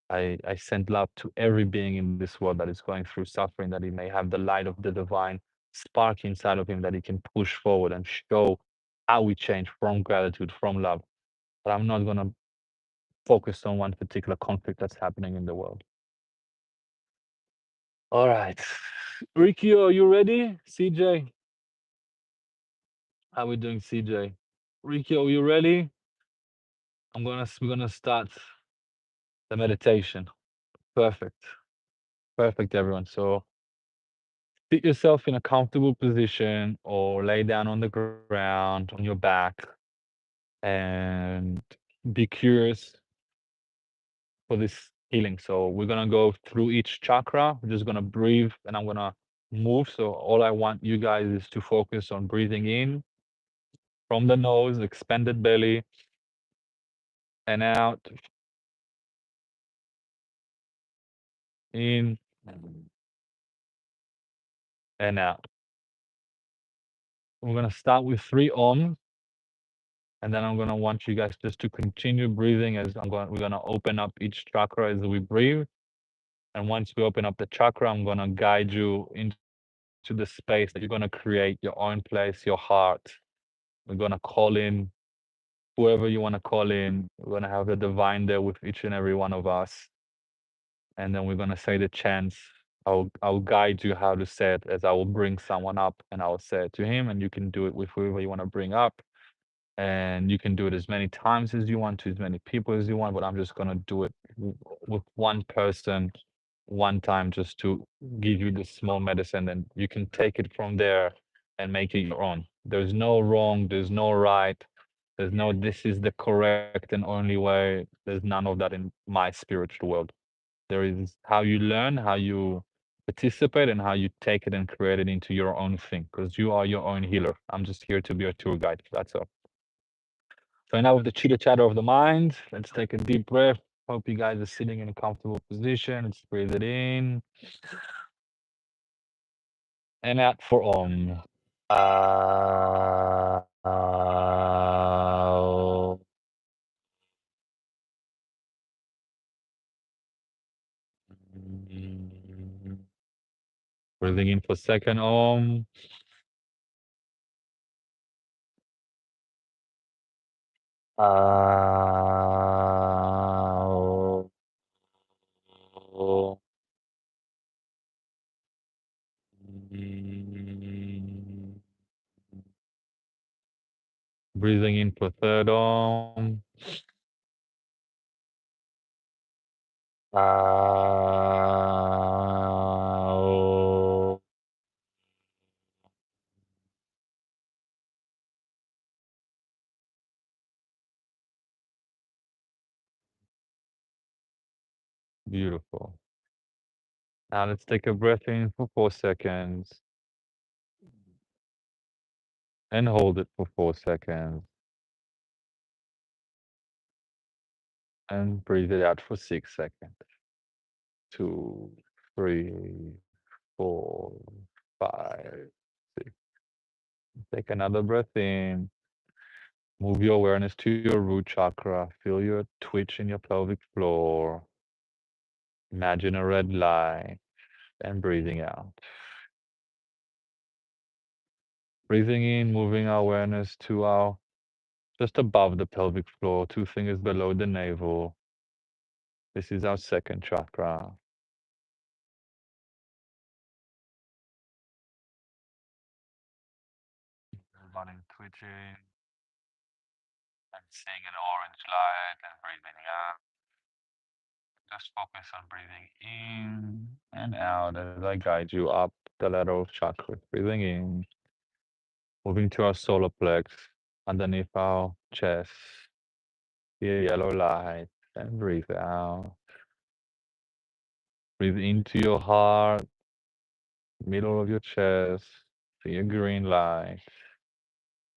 I send love to every being in this world that is going through suffering, that he may have the light of the divine spark inside of him, that he can push forward and show how we change from gratitude, from love. But I'm not gonna focus on one particular conflict that's happening in the world. All right. Ricky, are you ready? CJ, how we doing, CJ? Ricky, are you ready? We're gonna start the meditation. Perfect. Perfect, everyone. So sit yourself in a comfortable position or lay down on the ground on your back and be curious for this healing. So we're gonna go through each chakra. We're just gonna breathe and I'm gonna move. So all I want you guys is to focus on breathing in from the nose, expanded belly, and out, in and out. We're gonna start with 3 Om. And then I'm gonna want you guys just to continue breathing as we're gonna open up each chakra as we breathe. And once we open up the chakra, I'm gonna guide you into the space that you're gonna create your own place, your heart. We're gonna call in whoever you want to call in. We're going to have the divine there with each and every one of us. And then we're going to say the chants. I'll guide you how to say it as I will bring someone up and I'll say it to him, and you can do it with whoever you want to bring up. And you can do it as many times as you want to, as many people as you want, but I'm just going to do it with one person one time just to give you this small medicine, and you can take it from there and make it your own. There's no wrong, there's no right, there's no this is the correct and only way. There's none of that in my spiritual world. There is how you learn, how you participate, and how you take it and create it into your own thing, because you are your own healer. I'm just here to be a tour guide. That's all. So now with the chitter chatter of the mind, let's take a deep breath. Hope you guys are sitting in a comfortable position. Let's breathe it in and out for Om. Ah. Breathing in for second Om. Ah. Breathing in for third Om. Ah. Beautiful. Now let's take a breath in for 4 seconds and hold it for 4 seconds and breathe it out for 6 seconds. 2, 3, 4, 5, 6. Take another breath in. Move your awareness to your root chakra. Feel your twitch in your pelvic floor. Imagine a red light and breathing out. Breathing in, moving our awareness to our just above the pelvic floor, 2 fingers below the navel. This is our second chakra. Body twitching and seeing an orange light and breathing out. Just focus on breathing in and out as I guide you up the lateral chakra. Breathing in, moving to our solar plex, underneath our chest. See a yellow light and breathe out. Breathe into your heart, middle of your chest. See a green light,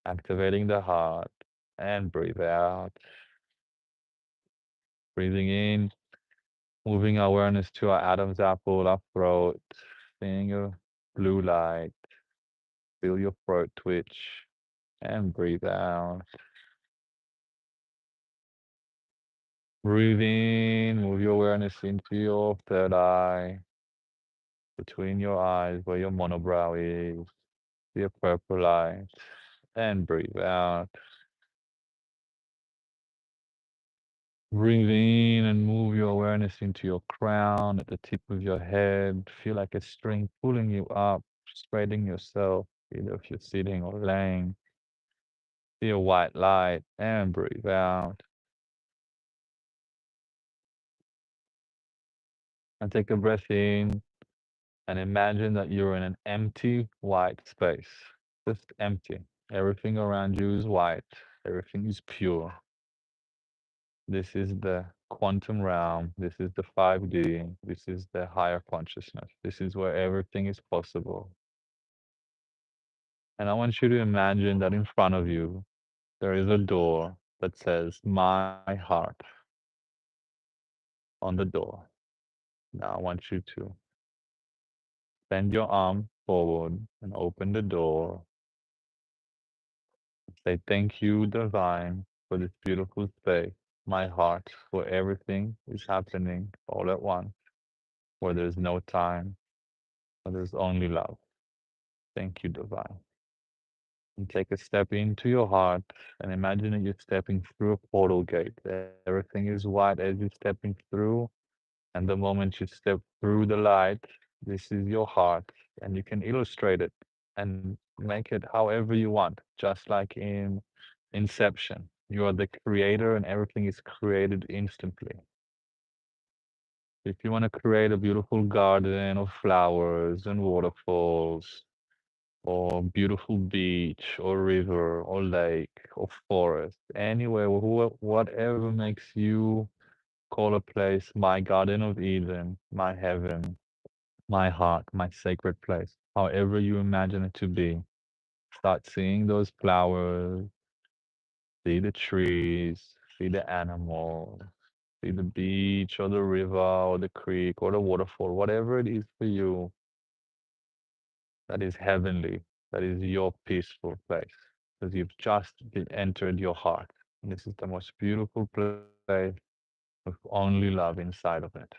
activating the heart, and breathe out. Breathing in, moving awareness to our Adam's apple, our throat, seeing a blue light. Feel your throat twitch and breathe out. Breathe in, move your awareness into your third eye, between your eyes where your monobrow is. See a purple light and breathe out. Breathe in and move your awareness into your crown at the tip of your head. Feel like a string pulling you up, spreading yourself, either if you're sitting or laying. See a white light and breathe out. And take a breath in and imagine that you're in an empty white space. Just empty. Everything around you is white. Everything is pure. This is the quantum realm. This is the 5D. This is the higher consciousness. This is where everything is possible. And I want you to imagine that in front of you, there is a door that says, My heart, on the door. Now I want you to bend your arm forward and open the door. Say, Thank you, Divine, for this beautiful space, my heart, where everything is happening all at once, where there's no time, where there's only love. Thank you, Divine. And take a step into your heart and imagine that you're stepping through a portal gate. Everything is white as you're stepping through. And the moment you step through the light, this is your heart. And you can illustrate it and make it however you want, just like in Inception. You are the creator and everything is created instantly. If you want to create a beautiful garden of flowers and waterfalls, or beautiful beach, or river, or lake, or forest, anywhere, whatever makes you call a place my Garden of Eden, my heaven, my heart, my sacred place, however you imagine it to be. Start seeing those flowers, see the trees, see the animals, see the beach or the river or the creek or the waterfall, whatever it is for you that is heavenly, that is your peaceful place, because you've just entered your heart. And this is the most beautiful place with only love inside of it.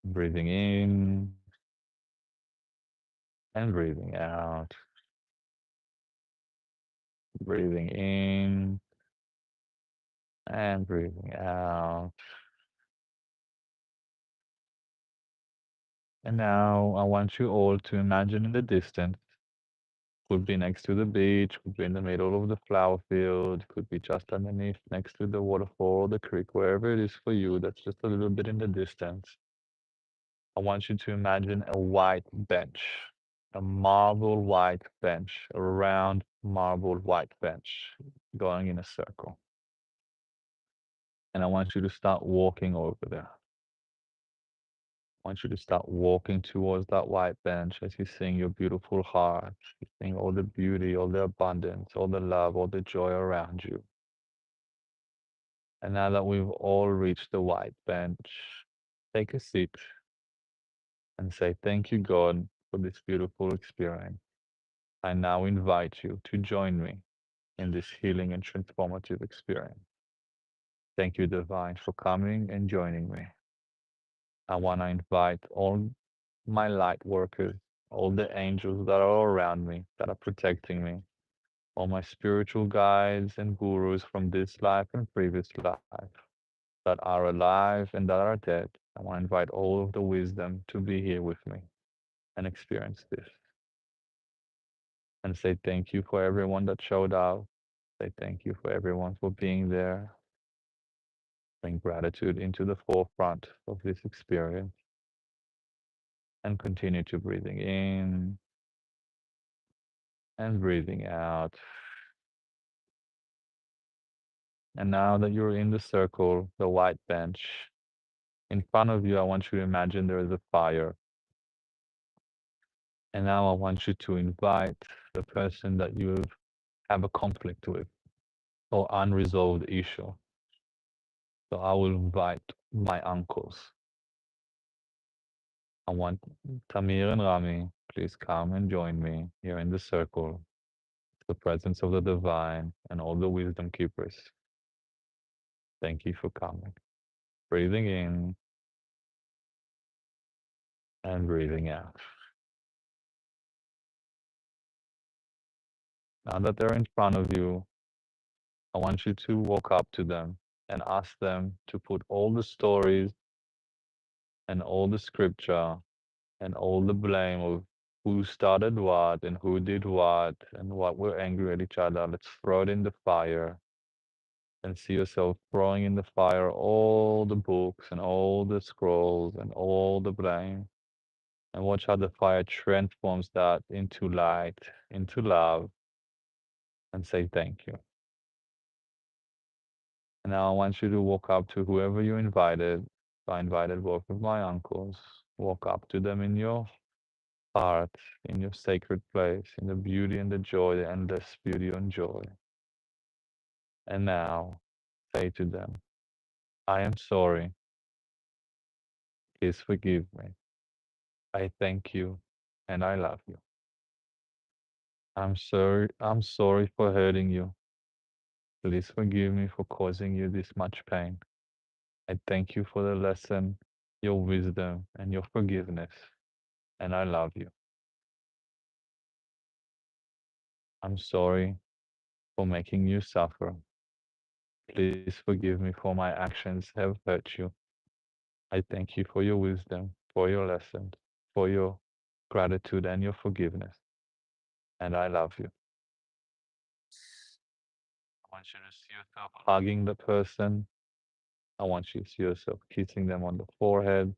Breathing in and breathing out, breathing in and breathing out. And now I want you all to imagine in the distance, could be next to the beach, could be in the middle of the flower field, could be just underneath next to the waterfall, the creek, wherever it is for you, that's just a little bit in the distance. I want you to imagine a white bench, a marble white bench, a round marble white bench going in a circle. And I want you to start walking over there. I want you to start walking towards that white bench as you sing your beautiful heart. You sing all the beauty, all the abundance, all the love, all the joy around you. And now that we've all reached the white bench, take a seat and say, "Thank you, God, for this beautiful experience. I now invite you to join me in this healing and transformative experience. Thank you, Divine, for coming and joining me. I want to invite all my light workers, all the angels that are around me, that are protecting me, all my spiritual guides and gurus from this life and previous life that are alive and that are dead. I want to invite all of the wisdom to be here with me and experience this. And say thank you for everyone that showed up. Say thank you for everyone for being there. Bring gratitude into the forefront of this experience and continue to breathing in and breathing out. And now that you're in the circle, the white bench, in front of you, I want you to imagine there is a fire. And now I want you to invite the person that you have a conflict with or unresolved issue. So I will invite my uncles. I want Tamir and Rami, please come and join me here in the circle, the presence of the divine and all the wisdom keepers. Thank you for coming. Breathing in and breathing out. Now that they're in front of you, I want you to walk up to them and ask them to put all the stories and all the scripture and all the blame of who started what and who did what and what we're angry at each other. Let's throw it in the fire and see yourself throwing in the fire all the books and all the scrolls and all the blame. And watch how the fire transforms that into light, into love, and say thank you. And now I want you to walk up to whoever you invited. So I invited both of my uncles. Walk up to them in your heart, in your sacred place, in the beauty and the joy, the endless beauty and joy. And now say to them, I am sorry. Please forgive me. I thank you and I love you. I'm sorry for hurting you. Please forgive me for causing you this much pain. I thank you for the lesson, your wisdom, and your forgiveness. And I love you. I'm sorry for making you suffer. Please forgive me for my actions have hurt you. I thank you for your wisdom, for your lessons, for your gratitude and your forgiveness. And I love you. I want you to see yourself hugging the person. I want you to see yourself kissing them on the forehead,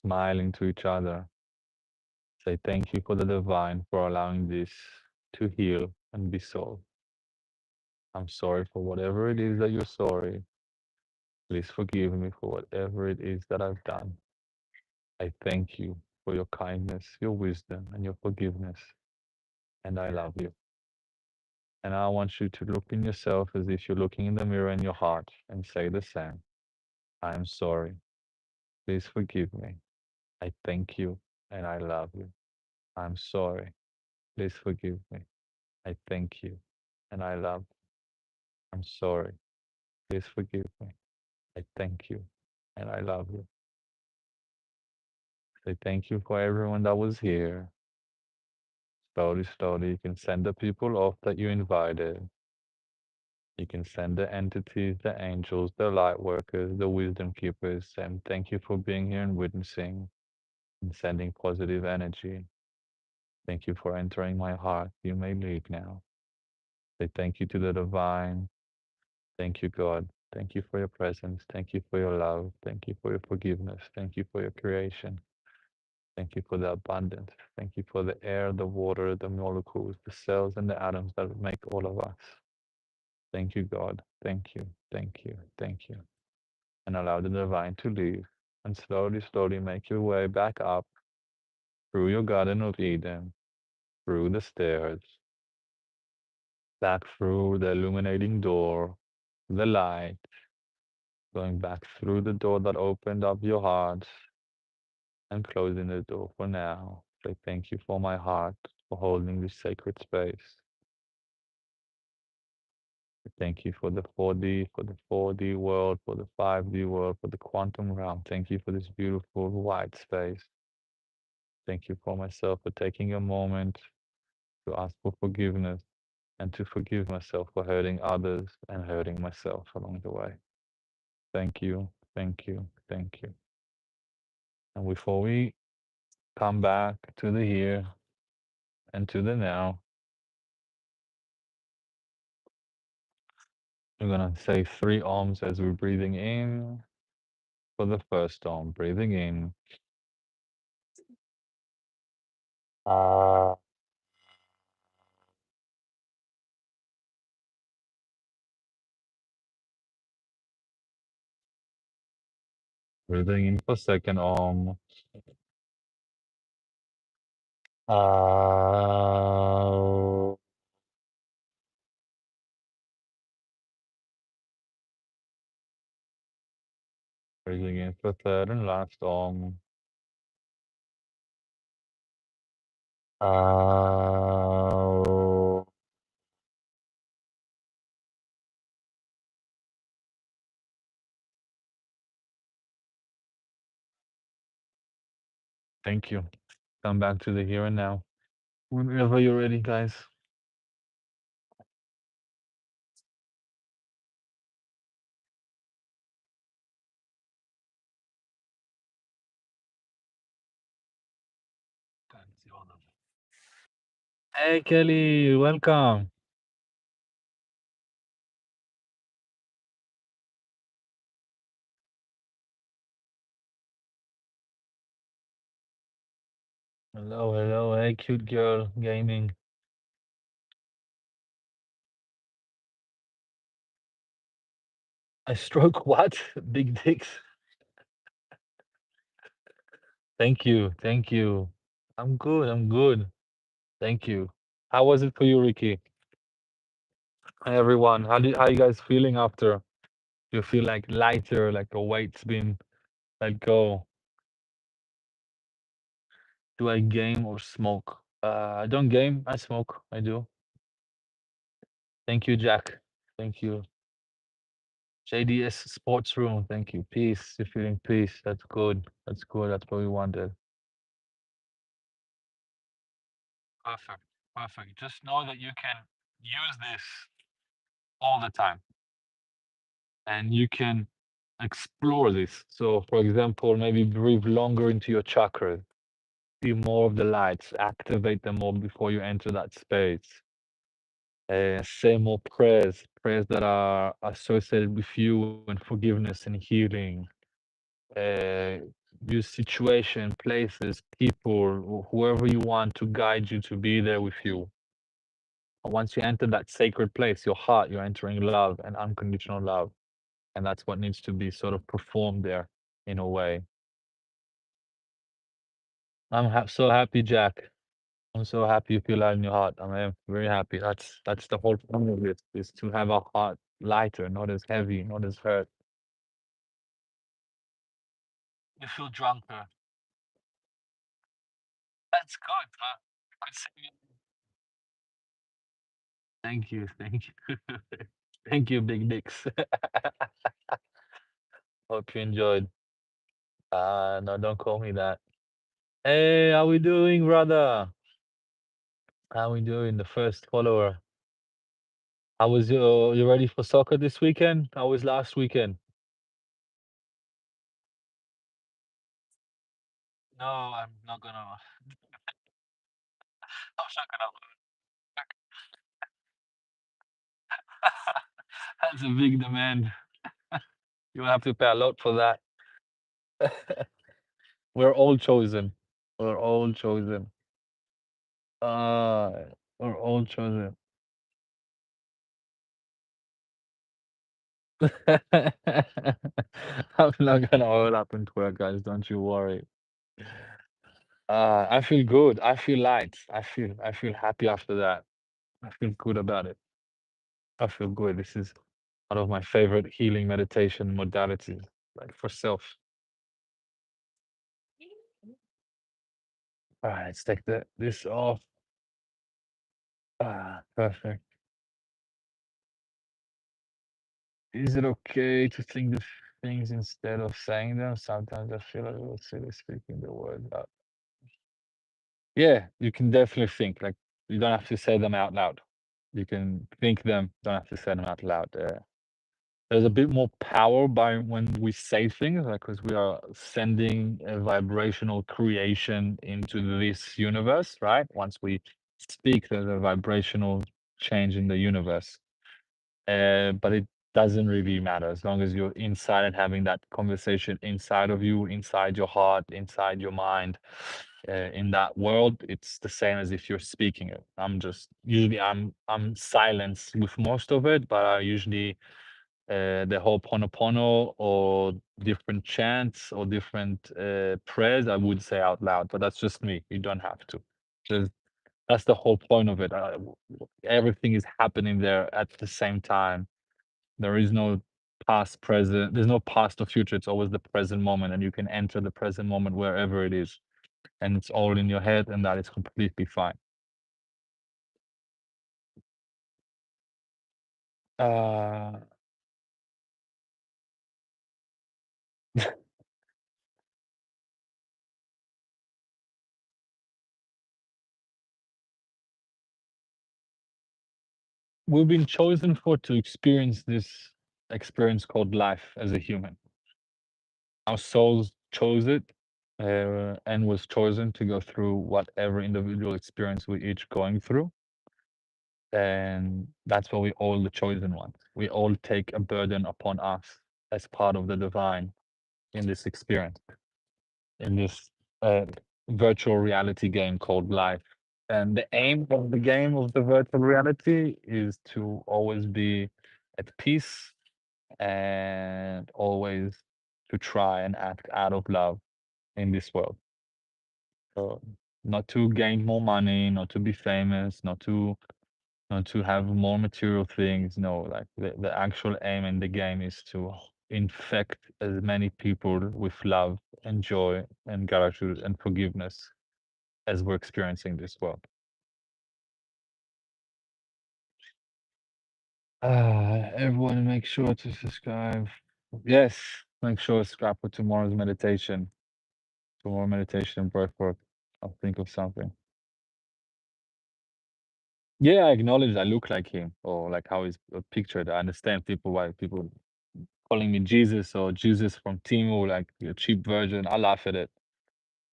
smiling to each other. Say thank you for the divine for allowing this to heal and be solved. I'm sorry for whatever it is that you're sorry. Please forgive me for whatever it is that I've done. I thank you for your kindness, your wisdom, and your forgiveness. And I love you. And I want you to look in yourself as if you're looking in the mirror in your heart and say the same. I am sorry. Please forgive me. I thank you and I love you. I'm sorry. Please forgive me. I thank you and I love you. I'm sorry. Please forgive me. I thank you and I love you. Say thank you for everyone that was here. Slowly, slowly, you can send the people off that you invited. You can send the entities, the angels, the light workers, the wisdom keepers, and thank you for being here and witnessing and sending positive energy. Thank you for entering my heart. You may leave now. Say thank you to the divine. Thank you, God. Thank you for your presence. Thank you for your love. Thank you for your forgiveness. Thank you for your creation. Thank you for the abundance. Thank you for the air, the water, the molecules, the cells, and the atoms that make all of us. Thank you, God. Thank you. Thank you. Thank you. And allow the divine to leave. And slowly, slowly make your way back up through your Garden of Eden, through the stairs, back through the illuminating door, the light, going back through the door that opened up your heart and closing the door for now. Say thank you for my heart, for holding this sacred space. Thank you for the 4D, for the 4D world, for the 5D world, for the quantum realm. Thank you for this beautiful white space. Thank you for myself for taking a moment to ask for forgiveness and to forgive myself for hurting others and hurting myself along the way. Thank you, thank you, thank you. And before we come back to the here and to the now, we're gonna say 3 ohms as we're breathing in. For the first ohm, breathing in. Ah. Breathing in for second ohm. Ah. Breathing in for third and last ohm. Ah. Thank you. Come back to the here and now. Whenever you're ready, guys. Hey, Kelly, welcome. Hello, hello. Hey, cute girl, gaming. I stroke what? Big dicks. Thank you, thank you. I'm good, I'm good. Thank you. How was it for you, Ricky? Hi, everyone. How you guys feeling after? You feel like lighter, like the weight's been let go? Do I game or smoke? I don't game. I smoke. I do. Thank you, Jack. Thank you. JDS Sports Room. Thank you. Peace. You're feeling peace. That's good. That's good. That's what we wanted. Perfect. Perfect. Just know that you can use this all the time and you can explore this. So, for example, maybe breathe longer into your chakras, see more of the lights, activate them more before you enter that space. Say more prayers, prayers that are associated with you and forgiveness and healing. Uh, Use situation, places, people, whoever you want to guide you to be there with you. Once you enter that sacred place, your heart, you're entering love and unconditional love. And that's what needs to be sort of performed there in a way. So happy, Jack. I'm so happy you feel that in your heart. I'm very happy. That's the whole point of it, is to have our heart lighter, not as heavy, not as hurt. You feel drunker. That's good, huh? Good seeing you. Thank you, thank you. Thank you, Big Dicks. Hope you enjoyed. No, don't call me that. Hey, how we doing, brother? How we doing? The first follower. How was you ready for soccer this weekend? How was last weekend? No, I'm not gonna. I'm not gonna. That's a big demand. You have to pay a lot for that. We're all chosen. We're all chosen. Uh, we're all chosen. I'm not gonna all up and twerk, guys. Don't you worry. I feel good. I feel light. I feel happy after that. I feel good about it. I feel good. This is one of my favorite healing meditation modalities, like for self. All right, let's take this off. Perfect. Is it okay to think the things instead of saying them? Sometimes I feel a little silly speaking the words out. Yeah, you can definitely think. Like you don't have to say them out loud. You can think them. Don't have to say them out loud. There's a bit more power by when we say things, like because we are sending a vibrational creation into this universe, right? Once we speak, there's a vibrational change in the universe. But it doesn't really matter as long as you're inside and having that conversation inside of you, inside your heart, inside your mind. In that world, it's the same as if you're speaking it. I'm silenced with most of it, but I usually the whole Ho'oponopono or different chants or different prayers, I would say out loud, but that's just me. You don't have to. There's, that's the whole point of it. Everything is happening there at the same time. There is no past, present. There's no past or future. It's always the present moment, and you can enter the present moment wherever it is, and it's all in your head, and that is completely fine. Uh, we've been chosen for to experience this experience called life as a human. Our souls chose it and was chosen to go through whatever individual experience we each going through. And that's why we all the chosen ones. We all take a burden upon us as part of the divine in this experience, in this uh, virtual reality game called life. And the aim of the game of the virtual reality is to always be at peace and always to try and act out of love in this world. So not to gain more money, not to be famous, not to have more material things. No, like the actual aim in the game is to infect as many people with love and joy and gratitude and forgiveness as we're experiencing this world. Everyone make sure to subscribe. Yes, make sure to subscribe for tomorrow's meditation. Tomorrow meditation breath work. I'll think of something. Yeah, I acknowledge I look like him or like how he's pictured. I understand people why people calling me Jesus or Jesus from Timo, like a cheap version. I laugh at it.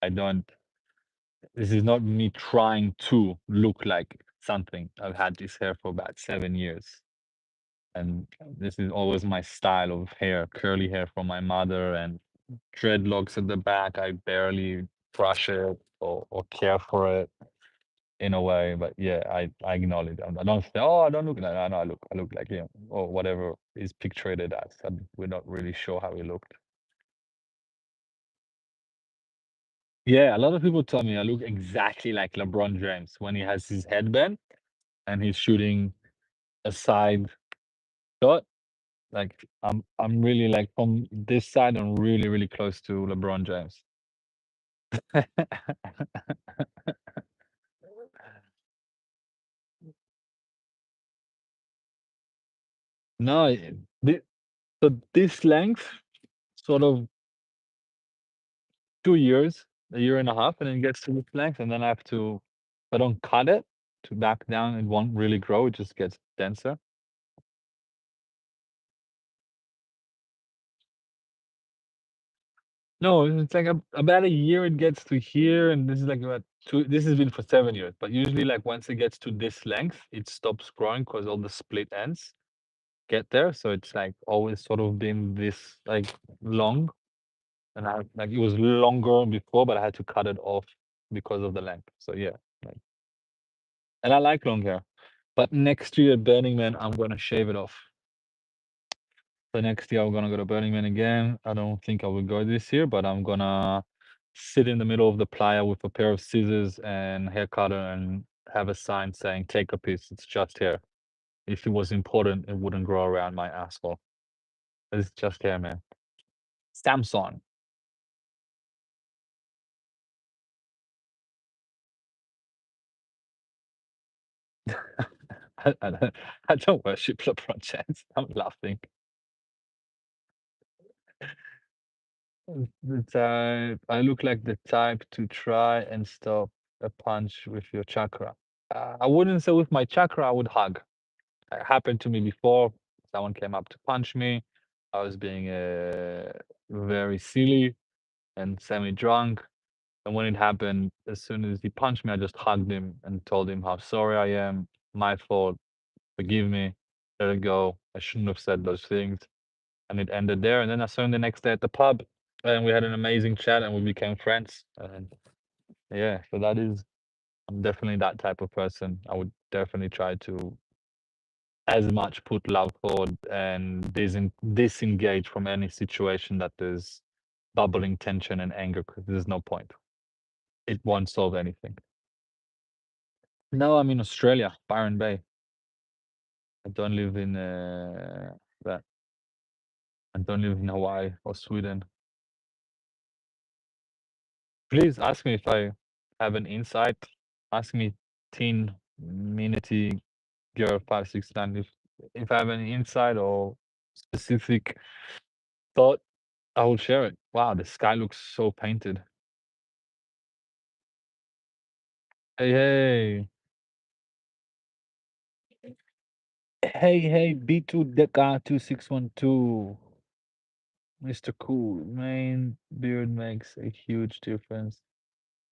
I don't. This is not me trying to look like something. I've had this hair for about 7 years, and this is always my style of hair: curly hair from my mother and dreadlocks at the back. I barely brush it or care for it in a way, but yeah, I acknowledge. I don't say, oh, I don't look like that. No, I look like him or whatever is pictured as. We're not really sure how he looked. Yeah, a lot of people tell me I look exactly like LeBron James when he has his headband and he's shooting a side shot. Like I'm really like from this side, I'm really, really close to LeBron James. No, so this length, sort of 2 years, a year and a half, and then it gets to this length, and then I have to, if I don't cut it to back down, it won't really grow. It just gets denser. No, it's like about a year it gets to here, and this is like about two. This has been for 7 years, but usually, like once it gets to this length, it stops growing because all the split ends get there. So it's like always sort of been this like long, and I like it was longer before, but I had to cut it off because of the length. So yeah, like, and I like long hair, but next year at Burning Man, I'm gonna shave it off. So next year I'm gonna go to Burning Man again. I don't think I will go this year, but I'm gonna sit in the middle of the playa with a pair of scissors and hair cutter and have a sign saying "Take a piece. It's just hair. If it was important, it wouldn't grow around my asshole. It's just hair, man." Samsung. I don't worship LeBron James. I'm laughing. The type I look like the type to try and stop a punch with your chakra. I wouldn't say with my chakra, I would hug. It happened to me before. Someone came up to punch me. I was being very silly and semi-drunk. And when it happened, as soon as he punched me, I just hugged him and told him how sorry I am. My fault. Forgive me. Let it go. I shouldn't have said those things. And it ended there. And then I saw him the next day at the pub, and we had an amazing chat, and we became friends. And yeah, so that is, I'm definitely that type of person. I would definitely try to as much put love forward and disengage from any situation that there's bubbling tension and anger, because there's no point. It won't solve anything. No, I'm in Australia, Byron Bay. I don't live in that. I don't live in Hawaii or Sweden. Please ask me if I have an insight. Ask me, teen minity girl 569, if I have any insight or specific thought, I will share it. Wow, the sky looks so painted. Hey, hey. Hey, hey, B2 Deca 2612. Mr. Cool. Man, beard makes a huge difference.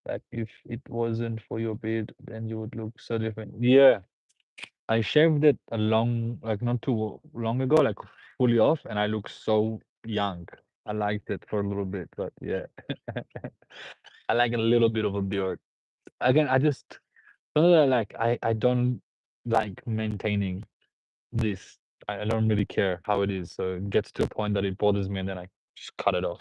Like if it wasn't for your beard, then you would look so different. Yeah. I shaved it a long, like not too long ago, like fully off, and I look so young. I liked it for a little bit, but yeah. I like a little bit of a beard. Again, I just something that I don't like maintaining this. I don't really care how it is. So it gets to a point that it bothers me, and then I just cut it off.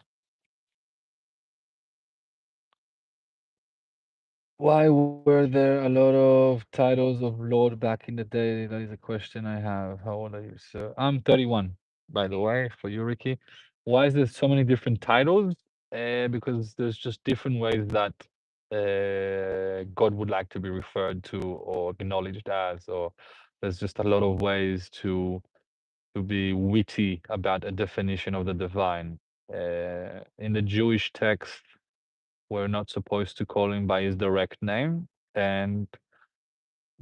Why were there a lot of titles of Lord back in the day? That is a question I have. How old are you, sir? I'm 31, by the way, for you, Ricky. Why is there so many different titles? Because there's just different ways that God would like to be referred to or acknowledged as, or there's just a lot of ways to be witty about a definition of the divine. In the Jewish text, we're not supposed to call him by his direct name, and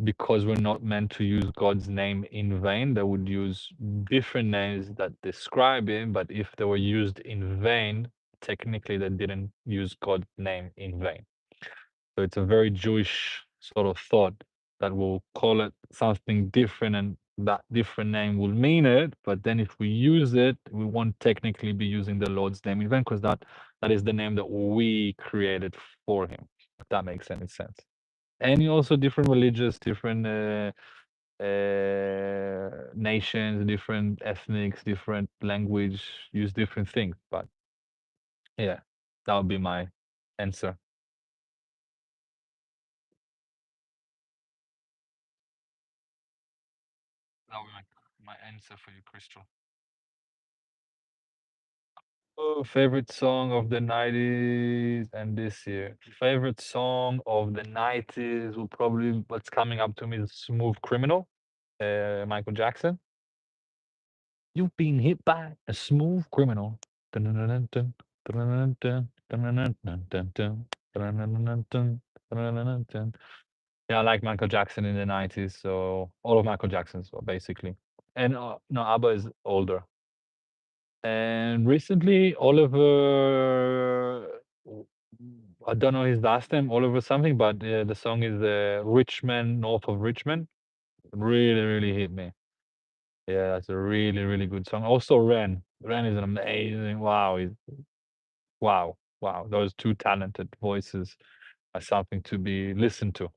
because we're not meant to use God's name in vain. They would use different names that describe him, but if they were used in vain, technically they didn't use God's name in vain. So it's a very Jewish sort of thought that we'll call it something different and that different name will mean it. But then if we use it, we won't technically be using the Lord's name in vain because that is the name that we created for him. If that makes any sense. And also different religious, different nations, different ethnics, different language use different things. But yeah, that would be my answer. That would be my answer for you, Crystal. Oh, favorite song of the 90s and this year. Favorite song of the 90s will probably what's coming up to me is Smooth Criminal, Michael Jackson. You've been hit by a smooth criminal. Dun-dun-dun-dun, dun-dun-dun-dun, dun-dun-dun-dun, dun-dun-dun-dun, dun-dun-dun-dun. Yeah, I like Michael Jackson in the 90s, so all of Michael Jackson's basically. And no, ABBA is older. And recently, Oliver, I don't know his last name, Oliver something, but the song is Richmond, North of Richmond. Really, really hit me. Yeah, that's a really, really good song. Also, Ren. Ren is an amazing. Wow, wow, wow. Those two talented voices are something to be listened to.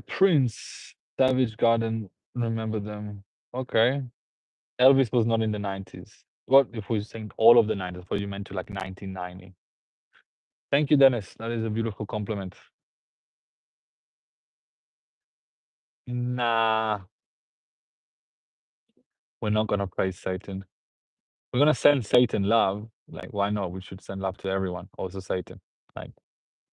Prince, Savage Garden. Remember them? Okay. Elvis was not in the 90s. What if we sing all of the 90s? What you meant to like 1990? Thank you, Dennis. That is a beautiful compliment. Nah, we're not gonna praise Satan. We're gonna send Satan love. Like, why not? We should send love to everyone, also Satan. Like,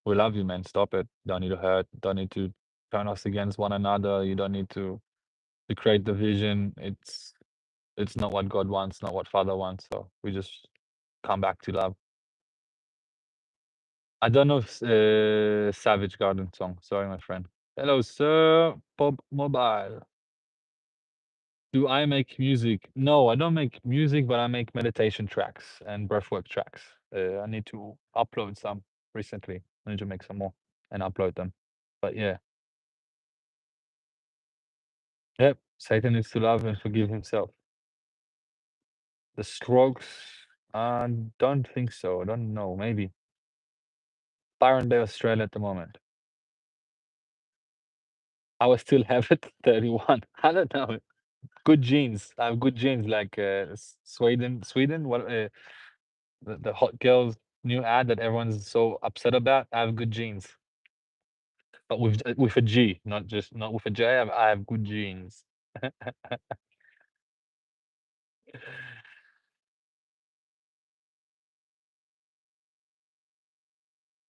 we love you, man. Stop it. Don't need to hurt. Don't need to turn us against one another. You don't need to create division. It's not what God wants, not what Father wants. So we just come back to love. I don't know if Savage Garden song. Sorry, my friend. Hello, sir. Bob Mobile. Do I make music? No, I don't make music, but I make meditation tracks and breathwork tracks. I need to upload some recently. I need to make some more and upload them. But yeah, yep. Satan needs to love and forgive himself. The Strokes, I don't think so. I don't know. Maybe Byron Bay, Australia at the moment. I will still have it 31. I don't know. Good genes. I have good genes like Sweden. What the hot girls new ad that everyone's so upset about. I have good genes, but with a G, not with a J. I have good genes.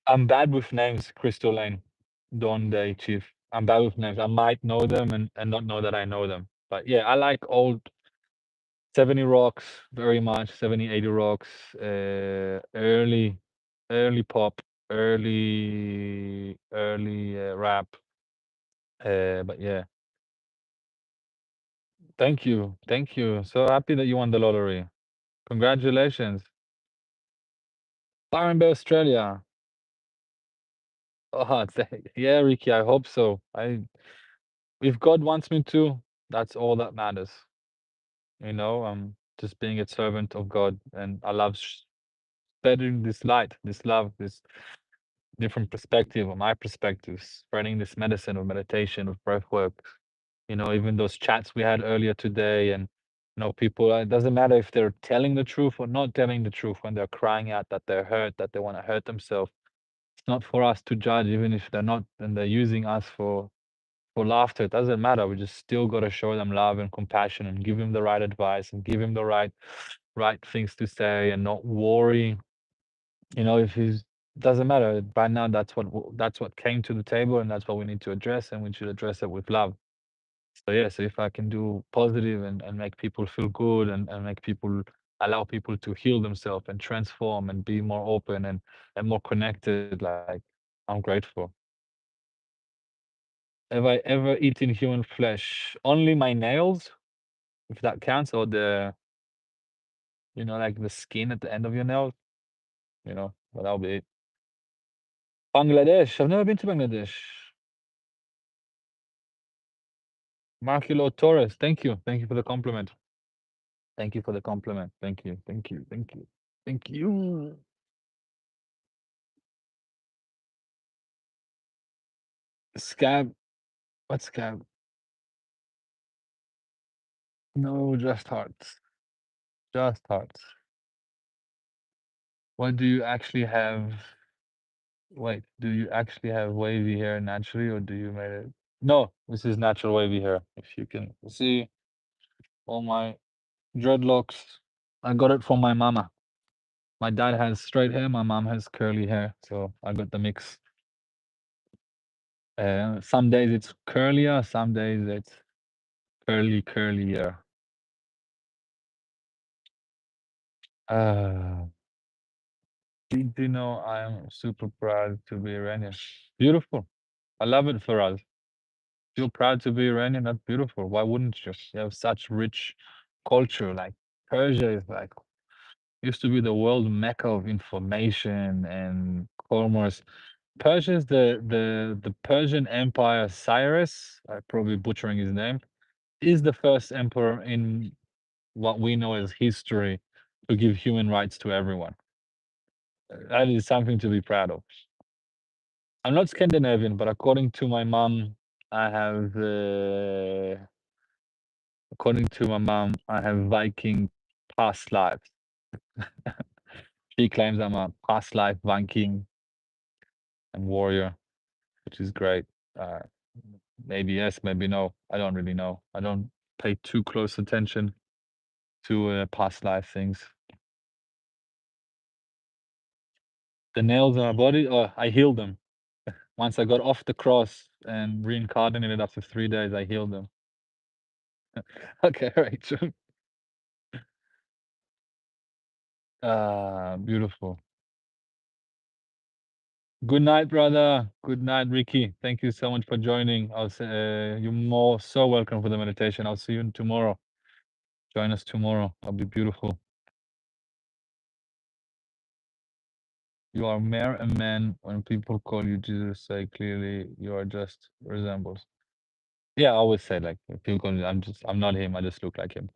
I'm bad with names, Crystal Lane, Don Day Chief. I'm bad with names. I might know them and not know that I know them. But yeah, I like old 70 rocks very much, 70, 80 rocks, early pop, early rap. But yeah, thank you. Thank you. So happy that you won the lottery. Congratulations. Byron Bay, Australia. Oh, yeah, Ricky, I hope so. If God wants me to, that's all that matters. Just being a servant of God, and I love spreading this light, this love, this different perspective or my perspective, spreading this medicine of meditation, of breath work. Even those chats we had earlier today, and people. It doesn't matter if they're telling the truth or not telling the truth when they're crying out that they're hurt, that they want to hurt themselves. It's not for us to judge, even if they're not, and they're using us for laughter. It doesn't matter. We just still got to show them love and compassion and give them the right advice and give him the right things to say and not worry. If he's doesn't matter. Right now, that's what came to the table, and that's what we need to address, and we should address it with love. So yeah, so if I can do positive and make people feel good and make people allow people to heal themselves and transform and be more open and more connected, like I'm grateful. Have I ever eaten human flesh? Only my nails, if that counts, or like the skin at the end of your nails, but that'll be it. Bangladesh. I've never been to Bangladesh. Markilo Torres. Thank you. Thank you for the compliment. Thank you for the compliment. Thank you. Thank you. Thank you. Thank you. Scab. What scab? No, just hearts. Just hearts. What do you actually have? Wait, do you actually have wavy hair naturally, or do you made it? No, this is natural wavy hair. If you can see all my dreadlocks, I got it from my mama. My dad has straight hair, my mom has curly hair, so I got the mix. Some days it's curlier, some days it's curlier. Uh, did you know I am super proud to be Iranian? Beautiful. I love it for us. Feel proud to be Iranian. That's beautiful. Why wouldn't you? You have such rich culture. Like Persia is like used to be the world mecca of information and commerce. Persia is the Persian Empire. Cyrus, I'm probably butchering his name, is the first emperor in what we know as history to give human rights to everyone. That is something to be proud of. I'm not Scandinavian, but according to my mom, I have according to my mom, I have Viking past lives. She claims I'm a past life Viking and warrior, which is great. Uh, maybe yes, maybe no. I don't really know. I don't pay too close attention to past life things. The nails on my body, oh, I healed them. Once I got off the cross and reincarnated after 3 days, I healed them. Okay, Rachel. Beautiful. Good night, brother. Good night, Ricky. Thank you so much for joining. I'll say you're so welcome for the meditation. I'll see you tomorrow. Join us tomorrow. I'll be beautiful. You are mere a man when people call you Jesus. Say clearly you are just resembles. Yeah, I always say like people call me, I'm not him. I just look like him.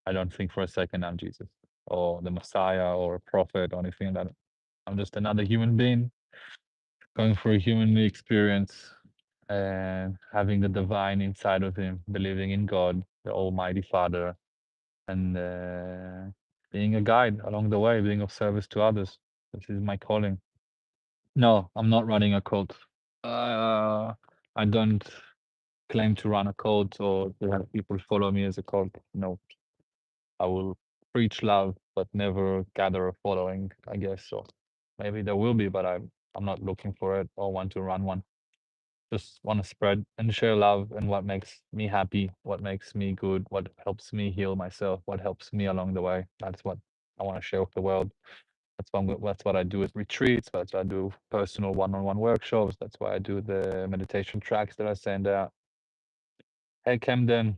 I don't think for a second I'm Jesus or the Messiah or a prophet or anything like that. I'm just another human being going through a human experience and having the divine inside of him, believing in God, the Almighty Father, and being a guide along the way, being of service to others. This is my calling. No, I'm not running a cult. I don't claim to run a cult or to have people follow me as a cult. No, I will preach love, but never gather a following, I guess. So maybe there will be, but I'm not looking for it or want to run one. Just want to spread and share love and what makes me happy, what makes me good, what helps me heal myself, what helps me along the way. That's what I want to share with the world. That's what I do at retreats. That's what I do personal one-on-one workshops. That's why I do the meditation tracks that I send out. Hey Camden,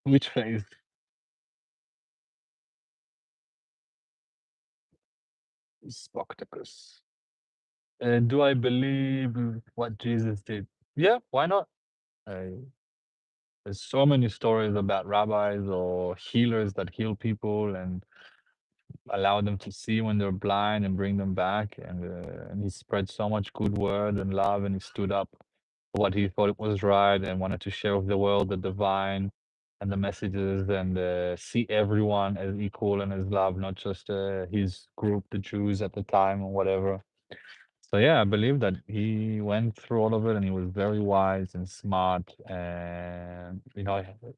which phase? Spartacus. Do I believe what Jesus did? Yeah, why not? Uh, there's so many stories about rabbis or healers that heal people and allow them to see when they're blind and bring them back. And he spread so much good word and love, and he stood up for what he thought was right and wanted to share with the world the divine and the messages and see everyone as equal and as love, not just his group, the Jews at the time or whatever. So yeah, I believe that he went through all of it and he was very wise and smart. And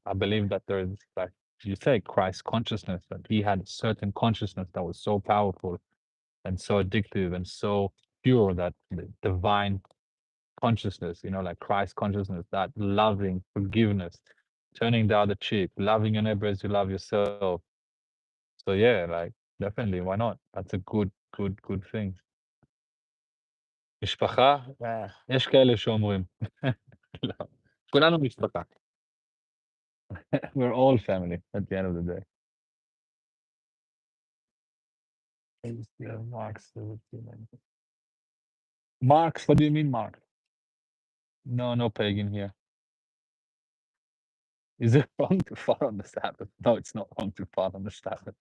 I believe that there's, like you say, Christ consciousness, that he had a certain consciousness that was so powerful and so addictive and so pure, that the divine consciousness, like Christ consciousness, that loving forgiveness, turning the other cheek, loving your neighbor as you love yourself. So yeah, like definitely, why not? That's a good good thing. משפחה? יש כאלה שאומרים. לא. כולנו משפחה. We're all family at the end of the day. Marx, what do you mean Marx? No, no pagan here. Is it wrong to fart on the Sabbath? No, it's not wrong to fart on the Sabbath.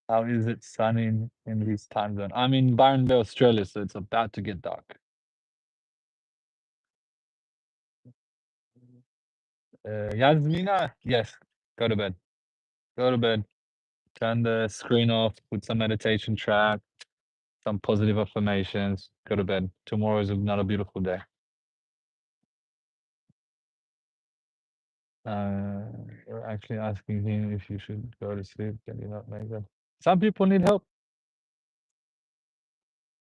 How is it sunny in this time zone? I'm in Byron Bay, Australia, so it's about to get dark. Yasmina, yes, go to bed. Go to bed. Turn the screen off, put some meditation track, some positive affirmations, go to bed. Tomorrow is another beautiful day. You're actually asking him if you should go to sleep. Can you not make that? Some people need help.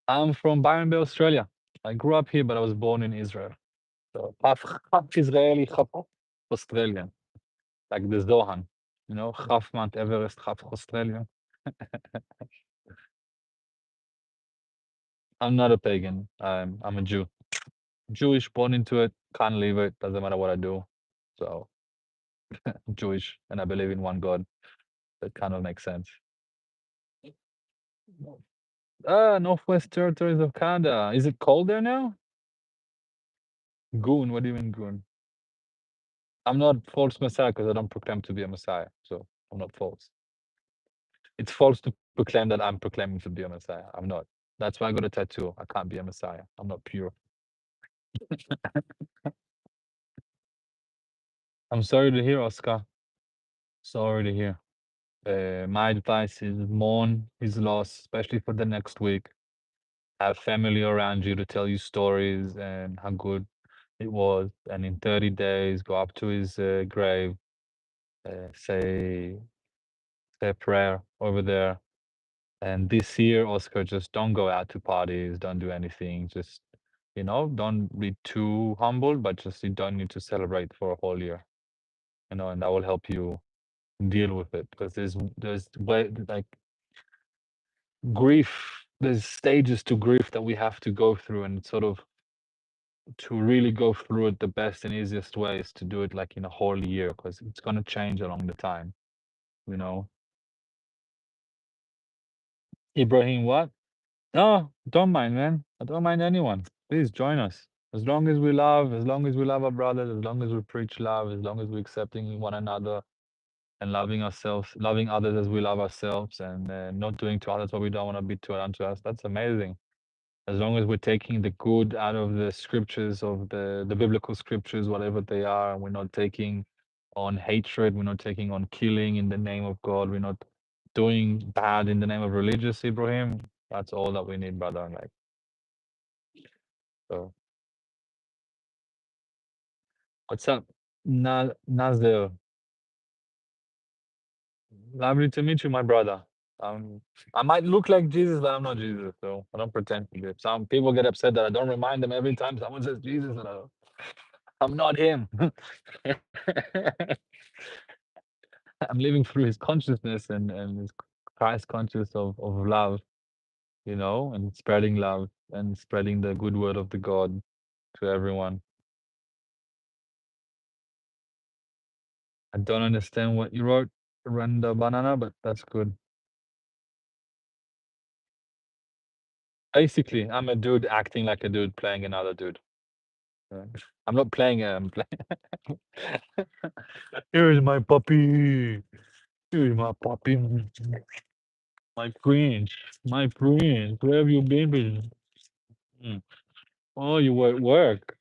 I'm from Byron Bay, Australia. I grew up here, but I was born in Israel. So half Israeli, half Australian, like the Zohan. You know, half Mount Everest, half Australian. I'm not a pagan. I'm a Jew. Jewish, born into it, can't leave it. Doesn't matter what I do. So I'm Jewish, and I believe in one God. That kind of makes sense. Northwest Territories of Canada. Is it cold there now? Goon. What do you mean goon? I'm not false messiah because I don't proclaim to be a messiah. So I'm not false. It's false to proclaim that I'm proclaiming to be a messiah. I'm not. That's why I got a tattoo. I can't be a messiah. I'm not pure. I'm sorry to hear, Oscar. Sorry to hear. My advice is mourn his loss, especially for the next week. Have family around you to tell you stories and how good it was. And in 30 days, go up to his grave, say a prayer over there. And this year, Oscar, just don't go out to parties, don't do anything. Just, don't be too humble, but just you don't need to celebrate for a whole year, and that will help you deal with it because there's way like grief. There's stages to grief that we have to go through, and sort of to really go through it, the best and easiest way is to do it like in a whole year because it's gonna change along the time, you know. Ibrahim, what? No, don't mind, man. I don't mind anyone. Please join us. As long as we love, as long as we love our brothers, as long as we preach love, as long as we're accepting one another and loving ourselves, loving others as we love ourselves, and not doing to others what we don't want to be done to us. That's amazing. As long as we're taking the good out of the scriptures of the biblical scriptures, whatever they are, and we're not taking on hatred, we're not taking on killing in the name of God, we're not doing bad in the name of religious, Ibrahim. That's all that we need, brother. Like, so what's up, Nazir? Lovely to meet you, my brother. I might look like Jesus, but I'm not Jesus, so I don't pretend to be. Some people get upset that I don't remind them every time someone says Jesus, and I'm not him. I'm living through his consciousness and his Christ conscious of love, and spreading love and spreading the good word of the God to everyone. I don't understand what you wrote, Randa Banana, but that's good. Basically, I'm a dude acting like a dude playing another dude. I'm not playing I'm playing. Here's my puppy. Here's my puppy. My prince. My prince. Where have you been? Mm. Oh, you were at work.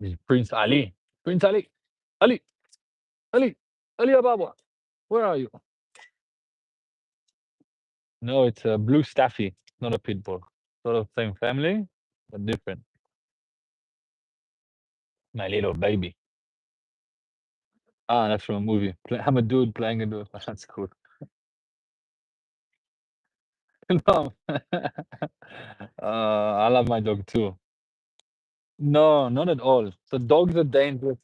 It's Prince Ali. Prince Ali. Ali. Ali. Ali Ababa. Where are you? No, it's a blue staffy, not a pit bull. Sort of same family, but different. My little baby. Ah, that's from a movie. I'm a dude playing a dude. That's cool. No. I love my dog too. No, not at all. So dogs are dangerous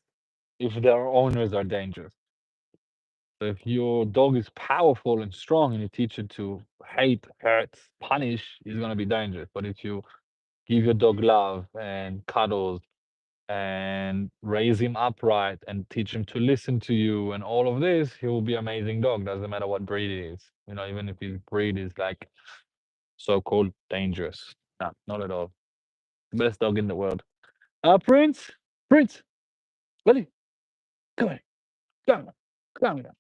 if their owners are dangerous. So if your dog is powerful and strong and you teach it to hate, hurt, punish, he's gonna be dangerous. But if you give your dog love and cuddles and raise him upright and teach him to listen to you and all of this, he will be amazing dog. Doesn't matter what breed he is. You know, even if his breed is like so-called dangerous. No, not at all. Best dog in the world. Prince, Prince, buddy, come here, come here, come here.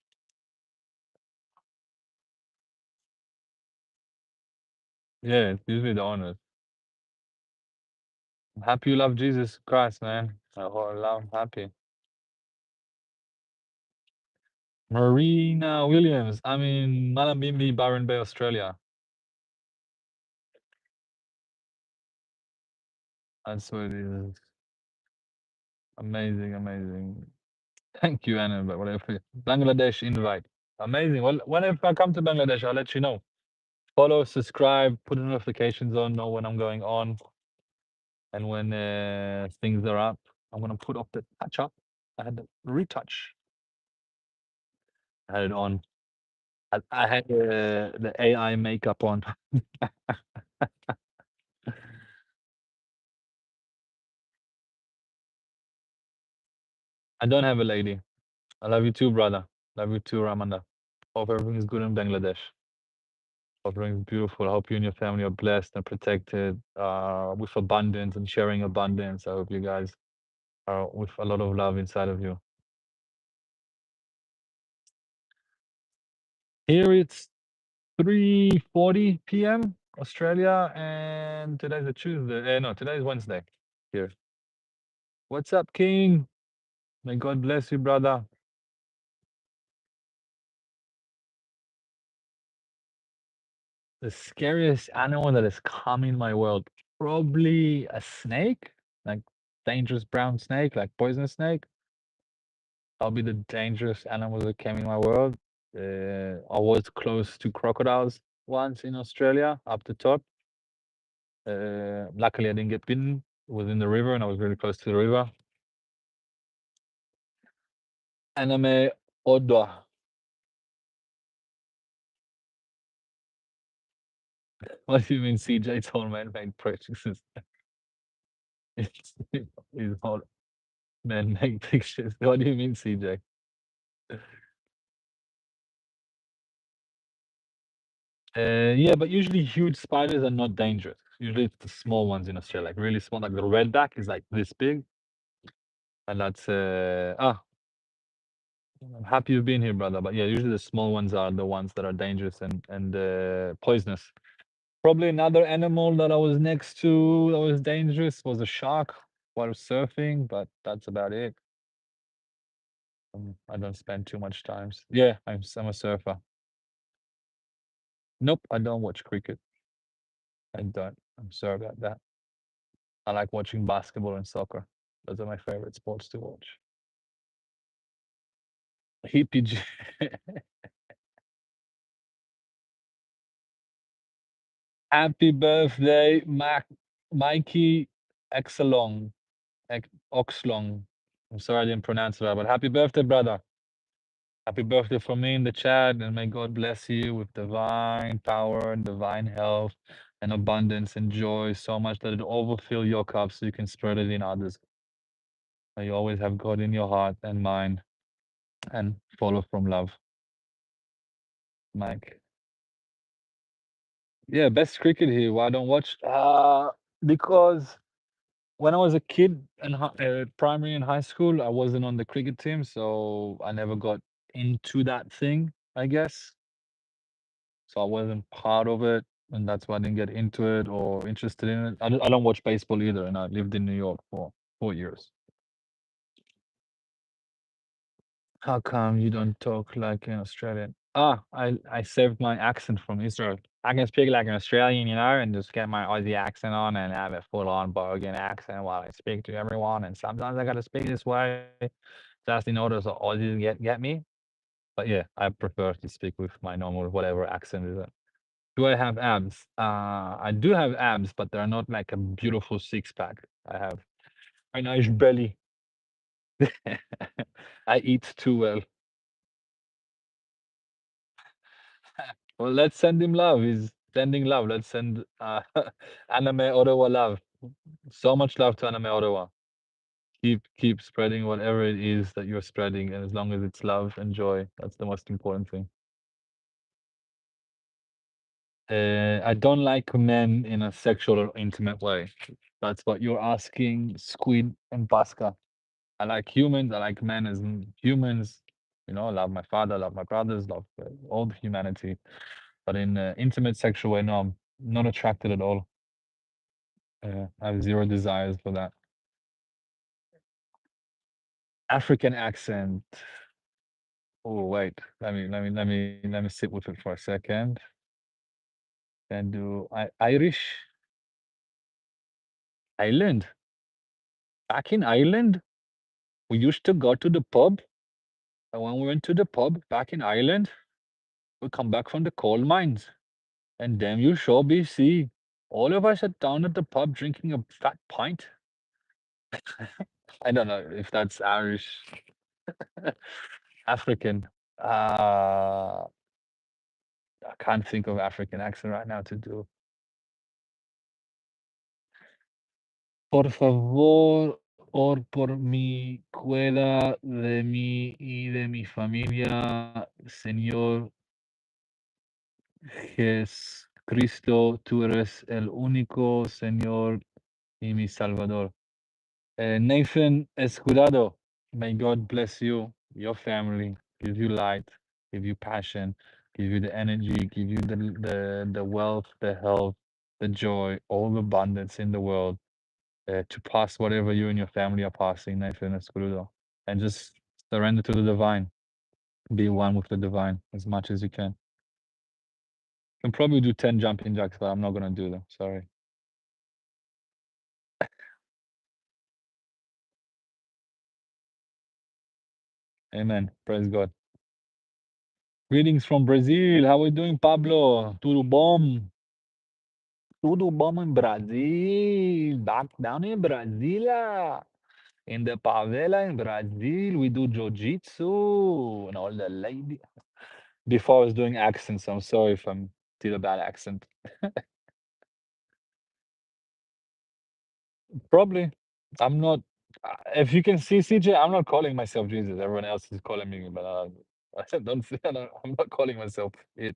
Yeah, it's usually the honors. I'm happy you love Jesus Christ, man. I love happy. Marina Williams. I'm in Malambimbi, Byron Bay, Australia. That's what it is. Amazing, amazing. Thank you, Anna, but whatever. Bangladesh invite. Amazing. Well, whenever I come to Bangladesh, I'll let you know. Follow, subscribe, put the notifications on, know when I'm going on. And when things are up, I'm gonna put up the touch up. I had the retouch. I had it on. I had the AI makeup on. I don't have a lady. I love you too, brother. Love you too, Ramanda. Hope everything is good in Bangladesh. Hope everything is beautiful. I hope you and your family are blessed and protected with abundance and sharing abundance. I hope you guys are with a lot of love inside of you. Here it's 3:40 p.m. Australia, and today's a Tuesday. No, today's Wednesday. Here. What's up, King? May God bless you, brother. The scariest animal that has come in my world, probably a snake, like dangerous brown snake, like poisonous snake. That'll be the dangerous animal that came in my world. I was close to crocodiles once in Australia, up the top. Luckily, I didn't get bitten. It was in the river, and I was really close to the river. Anime Odo. What do you mean CJ told man-made purchases? He's all man-made pictures. What do you mean, CJ? Yeah, but usually huge spiders are not dangerous. Usually it's the small ones in Australia, like really small. Like the redback is like this big, and that's I'm happy you've been here, brother. But yeah, usually the small ones are the ones that are dangerous and poisonous. Probably another animal that I was next to that was dangerous was a shark while surfing, but that's about it. I don't spend too much time. Yeah, I'm a surfer. Nope, I don't watch cricket. I don't. I'm sorry about that. I like watching basketball and soccer. Those are my favorite sports to watch. Hippie. Happy birthday, Mikey Exalong. Oxlong. I'm sorry I didn't pronounce it right, but happy birthday, brother. Happy birthday from me in the chat, and may God bless you with divine power, divine health, and abundance and joy so much that it overfill your cup so you can spread it in others. May you always have God in your heart and mind and follow from love. Mike. Yeah, best cricket here. Why I don't watch? Because when I was a kid in primary and high school, I wasn't on the cricket team, so I never got into that thing, I guess. So I wasn't part of it, and that's why I didn't get into it or interested in it. I don't watch baseball either, and I lived in New York for 4 years. How come you don't talk like an Australian? I saved my accent from Israel. I can speak like an Australian, and just get my Aussie accent on and have a full-on Bogan accent while I speak to everyone. And sometimes I gotta speak this way just in order so Aussies get me. But yeah, I prefer to speak with my normal whatever accent is it. Do I have abs? I do have abs, but they're not like a beautiful six-pack. I have a nice belly. I eat too well. Well, let's send him love. He's sending love. Let's send Anime Ottawa love. So much love to Anime Ottawa. Keep spreading whatever it is that you're spreading, and as long as it's love and joy, that's the most important thing. I don't like men in a sexual or intimate way. That's what you're asking, Squid and Pasca. I like humans. I like men as humans. You know, I love my father, love my brothers, love all the humanity. But in intimate sexual way, no, I'm not attracted at all. I have zero desires for that. African accent. Oh wait, let me sit with it for a second. Can do Irish Ireland. Back in Ireland, we used to go to the pub. And when we went to the pub back in Ireland, we come back from the coal mines. And damn you sure BC. All of us sat down at the pub drinking a fat pint. I don't know if that's Irish, African. I can't think of African accent right now to do. Por favor, or por mi cuela de mí y de mi familia, Señor Jesucristo, tú eres el único Señor y mi Salvador. Nathan Escudado, may God bless you, your family, give you light, give you passion, give you the energy, give you the wealth, the health, the joy, all the abundance in the world to pass whatever you and your family are passing, Nathan Escudado, and just surrender to the divine. Be one with the divine as much as you can. Can probably do 10 jumping jacks, but I'm not gonna do them. Sorry. Amen. Praise God. Greetings from Brazil. How are you doing, Pablo? Tudo bom? Tudo bom in Brazil. Back down in Brazil. In the favela in Brazil, we do jiu-jitsu and all the lady. Before I was doing accents, I'm sorry if I'm did a bad accent. Probably. I'm not. If you can see CJ, I'm not calling myself Jesus. Everyone else is calling me, but I don't. I'm not calling myself it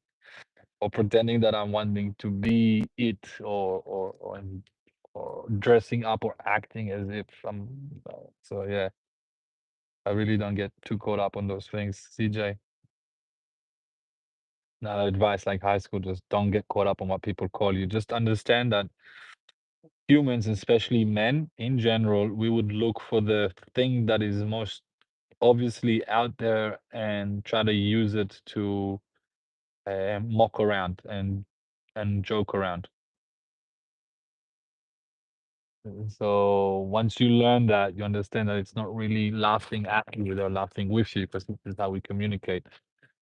or pretending that I'm wanting to be it or dressing up or acting as if I'm. So yeah, I really don't get too caught up on those things, CJ. Now, advice like high school, just don't get caught up on what people call you. Just understand that humans, especially men in general, we would look for the thing that is most obviously out there and try to use it to mock around and joke around. So once you learn that, you understand that it's not really laughing at you, they're laughing with you because this is how we communicate.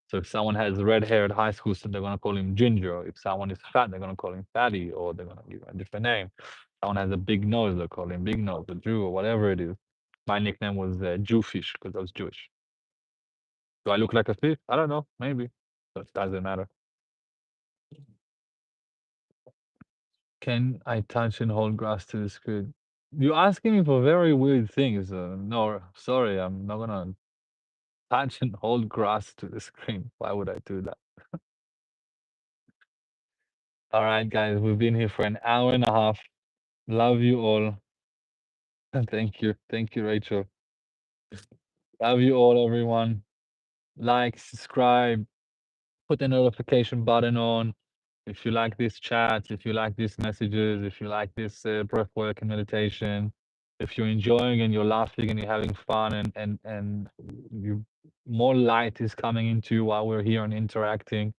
So if someone has red hair at high school, so they're gonna call him Ginger. If someone is fat, they're gonna call him Fatty, or they're gonna give him a different name. Someone has a big nose, they call him Big Nose, or Jew, or whatever it is. My nickname was Jewfish because I was Jewish. Do I look like a fish? I don't know, maybe. But it doesn't matter. Can I touch and hold grass to the screen? You're asking me for very weird things. No, sorry, I'm not gonna touch and hold grass to the screen. Why would I do that? All right, guys, we've been here for an hour and a half. Love you all. Thank you. Thank you, Rachel. Love you all, everyone. Like, subscribe, put the notification button on. If you like these chats, if you like these messages, if you like this breath work and meditation, if you're enjoying and you're laughing and you're having fun and you more light is coming into you while we're here and interacting,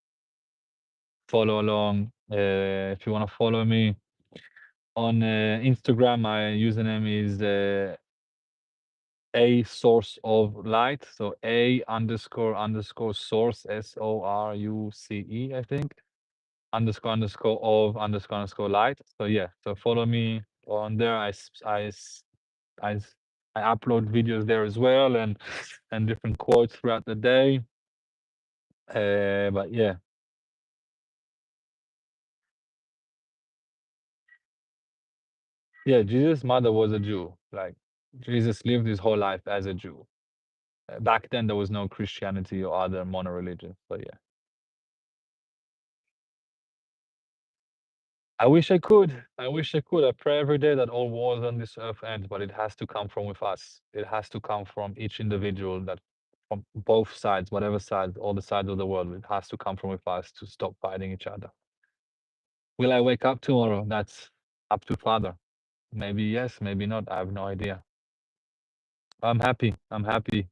follow along. If you want to follow me on Instagram, my username is a source of light. So a underscore underscore source SORUCE, I think. Underscore underscore of underscore underscore light. So yeah, so follow me on there. I I upload videos there as well and different quotes throughout the day. But yeah, Yeah, Jesus' mother was a Jew. Like Jesus lived his whole life as a Jew. Back then, there was no Christianity or other mono religion. So yeah, I wish I could. I wish I could. I pray every day that all wars on this earth end, but it has to come from with us. It has to come from each individual, that from both sides, whatever side, all the sides of the world. It has to come from with us to stop fighting each other. Will I wake up tomorrow? That's up to Father. Maybe yes, maybe not. I have no idea. I'm happy. I'm happy.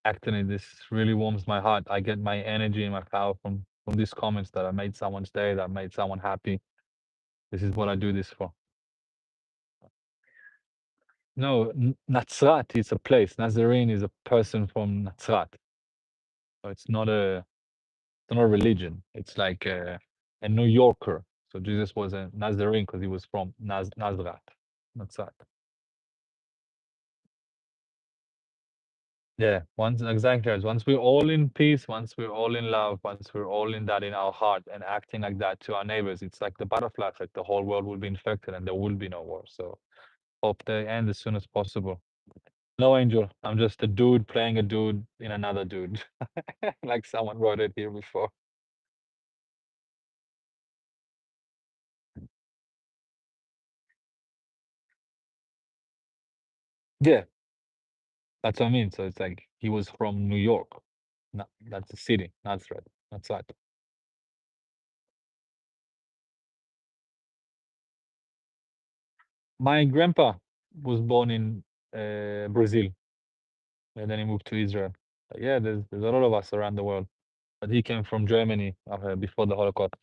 Actually, this really warms my heart. I get my energy and my power from these comments that I made someone's day, that made someone happy. This is what I do this for. No, Nazrat is a place. Nazarene is a person from Nazrat. So it's not a religion. It's like a New Yorker. So Jesus was a Nazarene because he was from Nazrat, Nazrat. Yeah, once exactly. Once we're all in peace, once we're all in love, once we're all in that in our heart and acting like that to our neighbors, it's like the butterfly effect. The whole world will be infected and there will be no war. So hope they end as soon as possible. No, Angel. I'm just a dude playing a dude in another dude. Like someone wrote it here before. Yeah, that's what I mean. So it's like he was from New York. No, that's a city. That's right. That's right. My grandpa was born in Brazil, and then he moved to Israel. Yeah, there's a lot of us around the world. But he came from Germany before the Holocaust.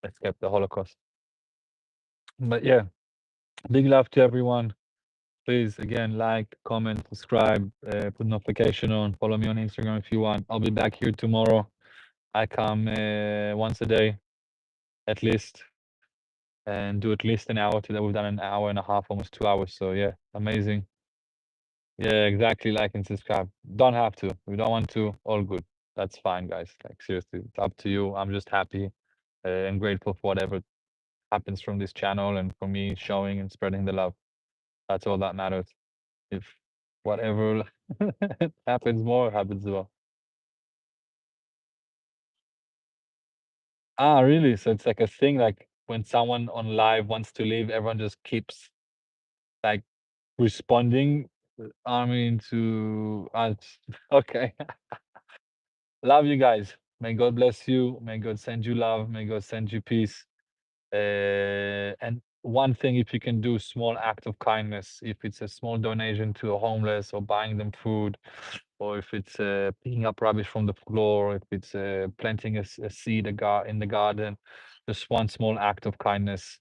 Escaped the Holocaust. But yeah, big love to everyone. Please, again, like, comment, subscribe, put notification on, follow me on Instagram if you want. I'll be back here tomorrow. I come once a day, at least, and do at least an hour. Today we've done an hour and a half, almost 2 hours. So yeah, amazing. Yeah, exactly. Like and subscribe. Don't have to. We don't want to. All good. That's fine, guys. Like seriously, it's up to you. I'm just happy and grateful for whatever happens from this channel and for me showing and spreading the love. That's all that matters. If whatever happens more, happens more. Ah, really? So it's like a thing, like when someone on live wants to leave, everyone just keeps like responding. I mean to us. Okay. Love you guys. May God bless you. May God send you love. May God send you peace. And one thing, if you can do small act of kindness, if it's a small donation to a homeless or buying them food, or if it's picking up rubbish from the floor, if it's planting a seed in the garden, just one small act of kindness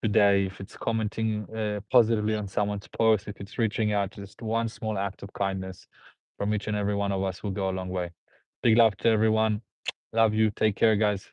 today. If it's commenting positively on someone's post, if it's reaching out, just one small act of kindness from each and every one of us will go a long way. Big love to everyone. Love you. Take care, guys.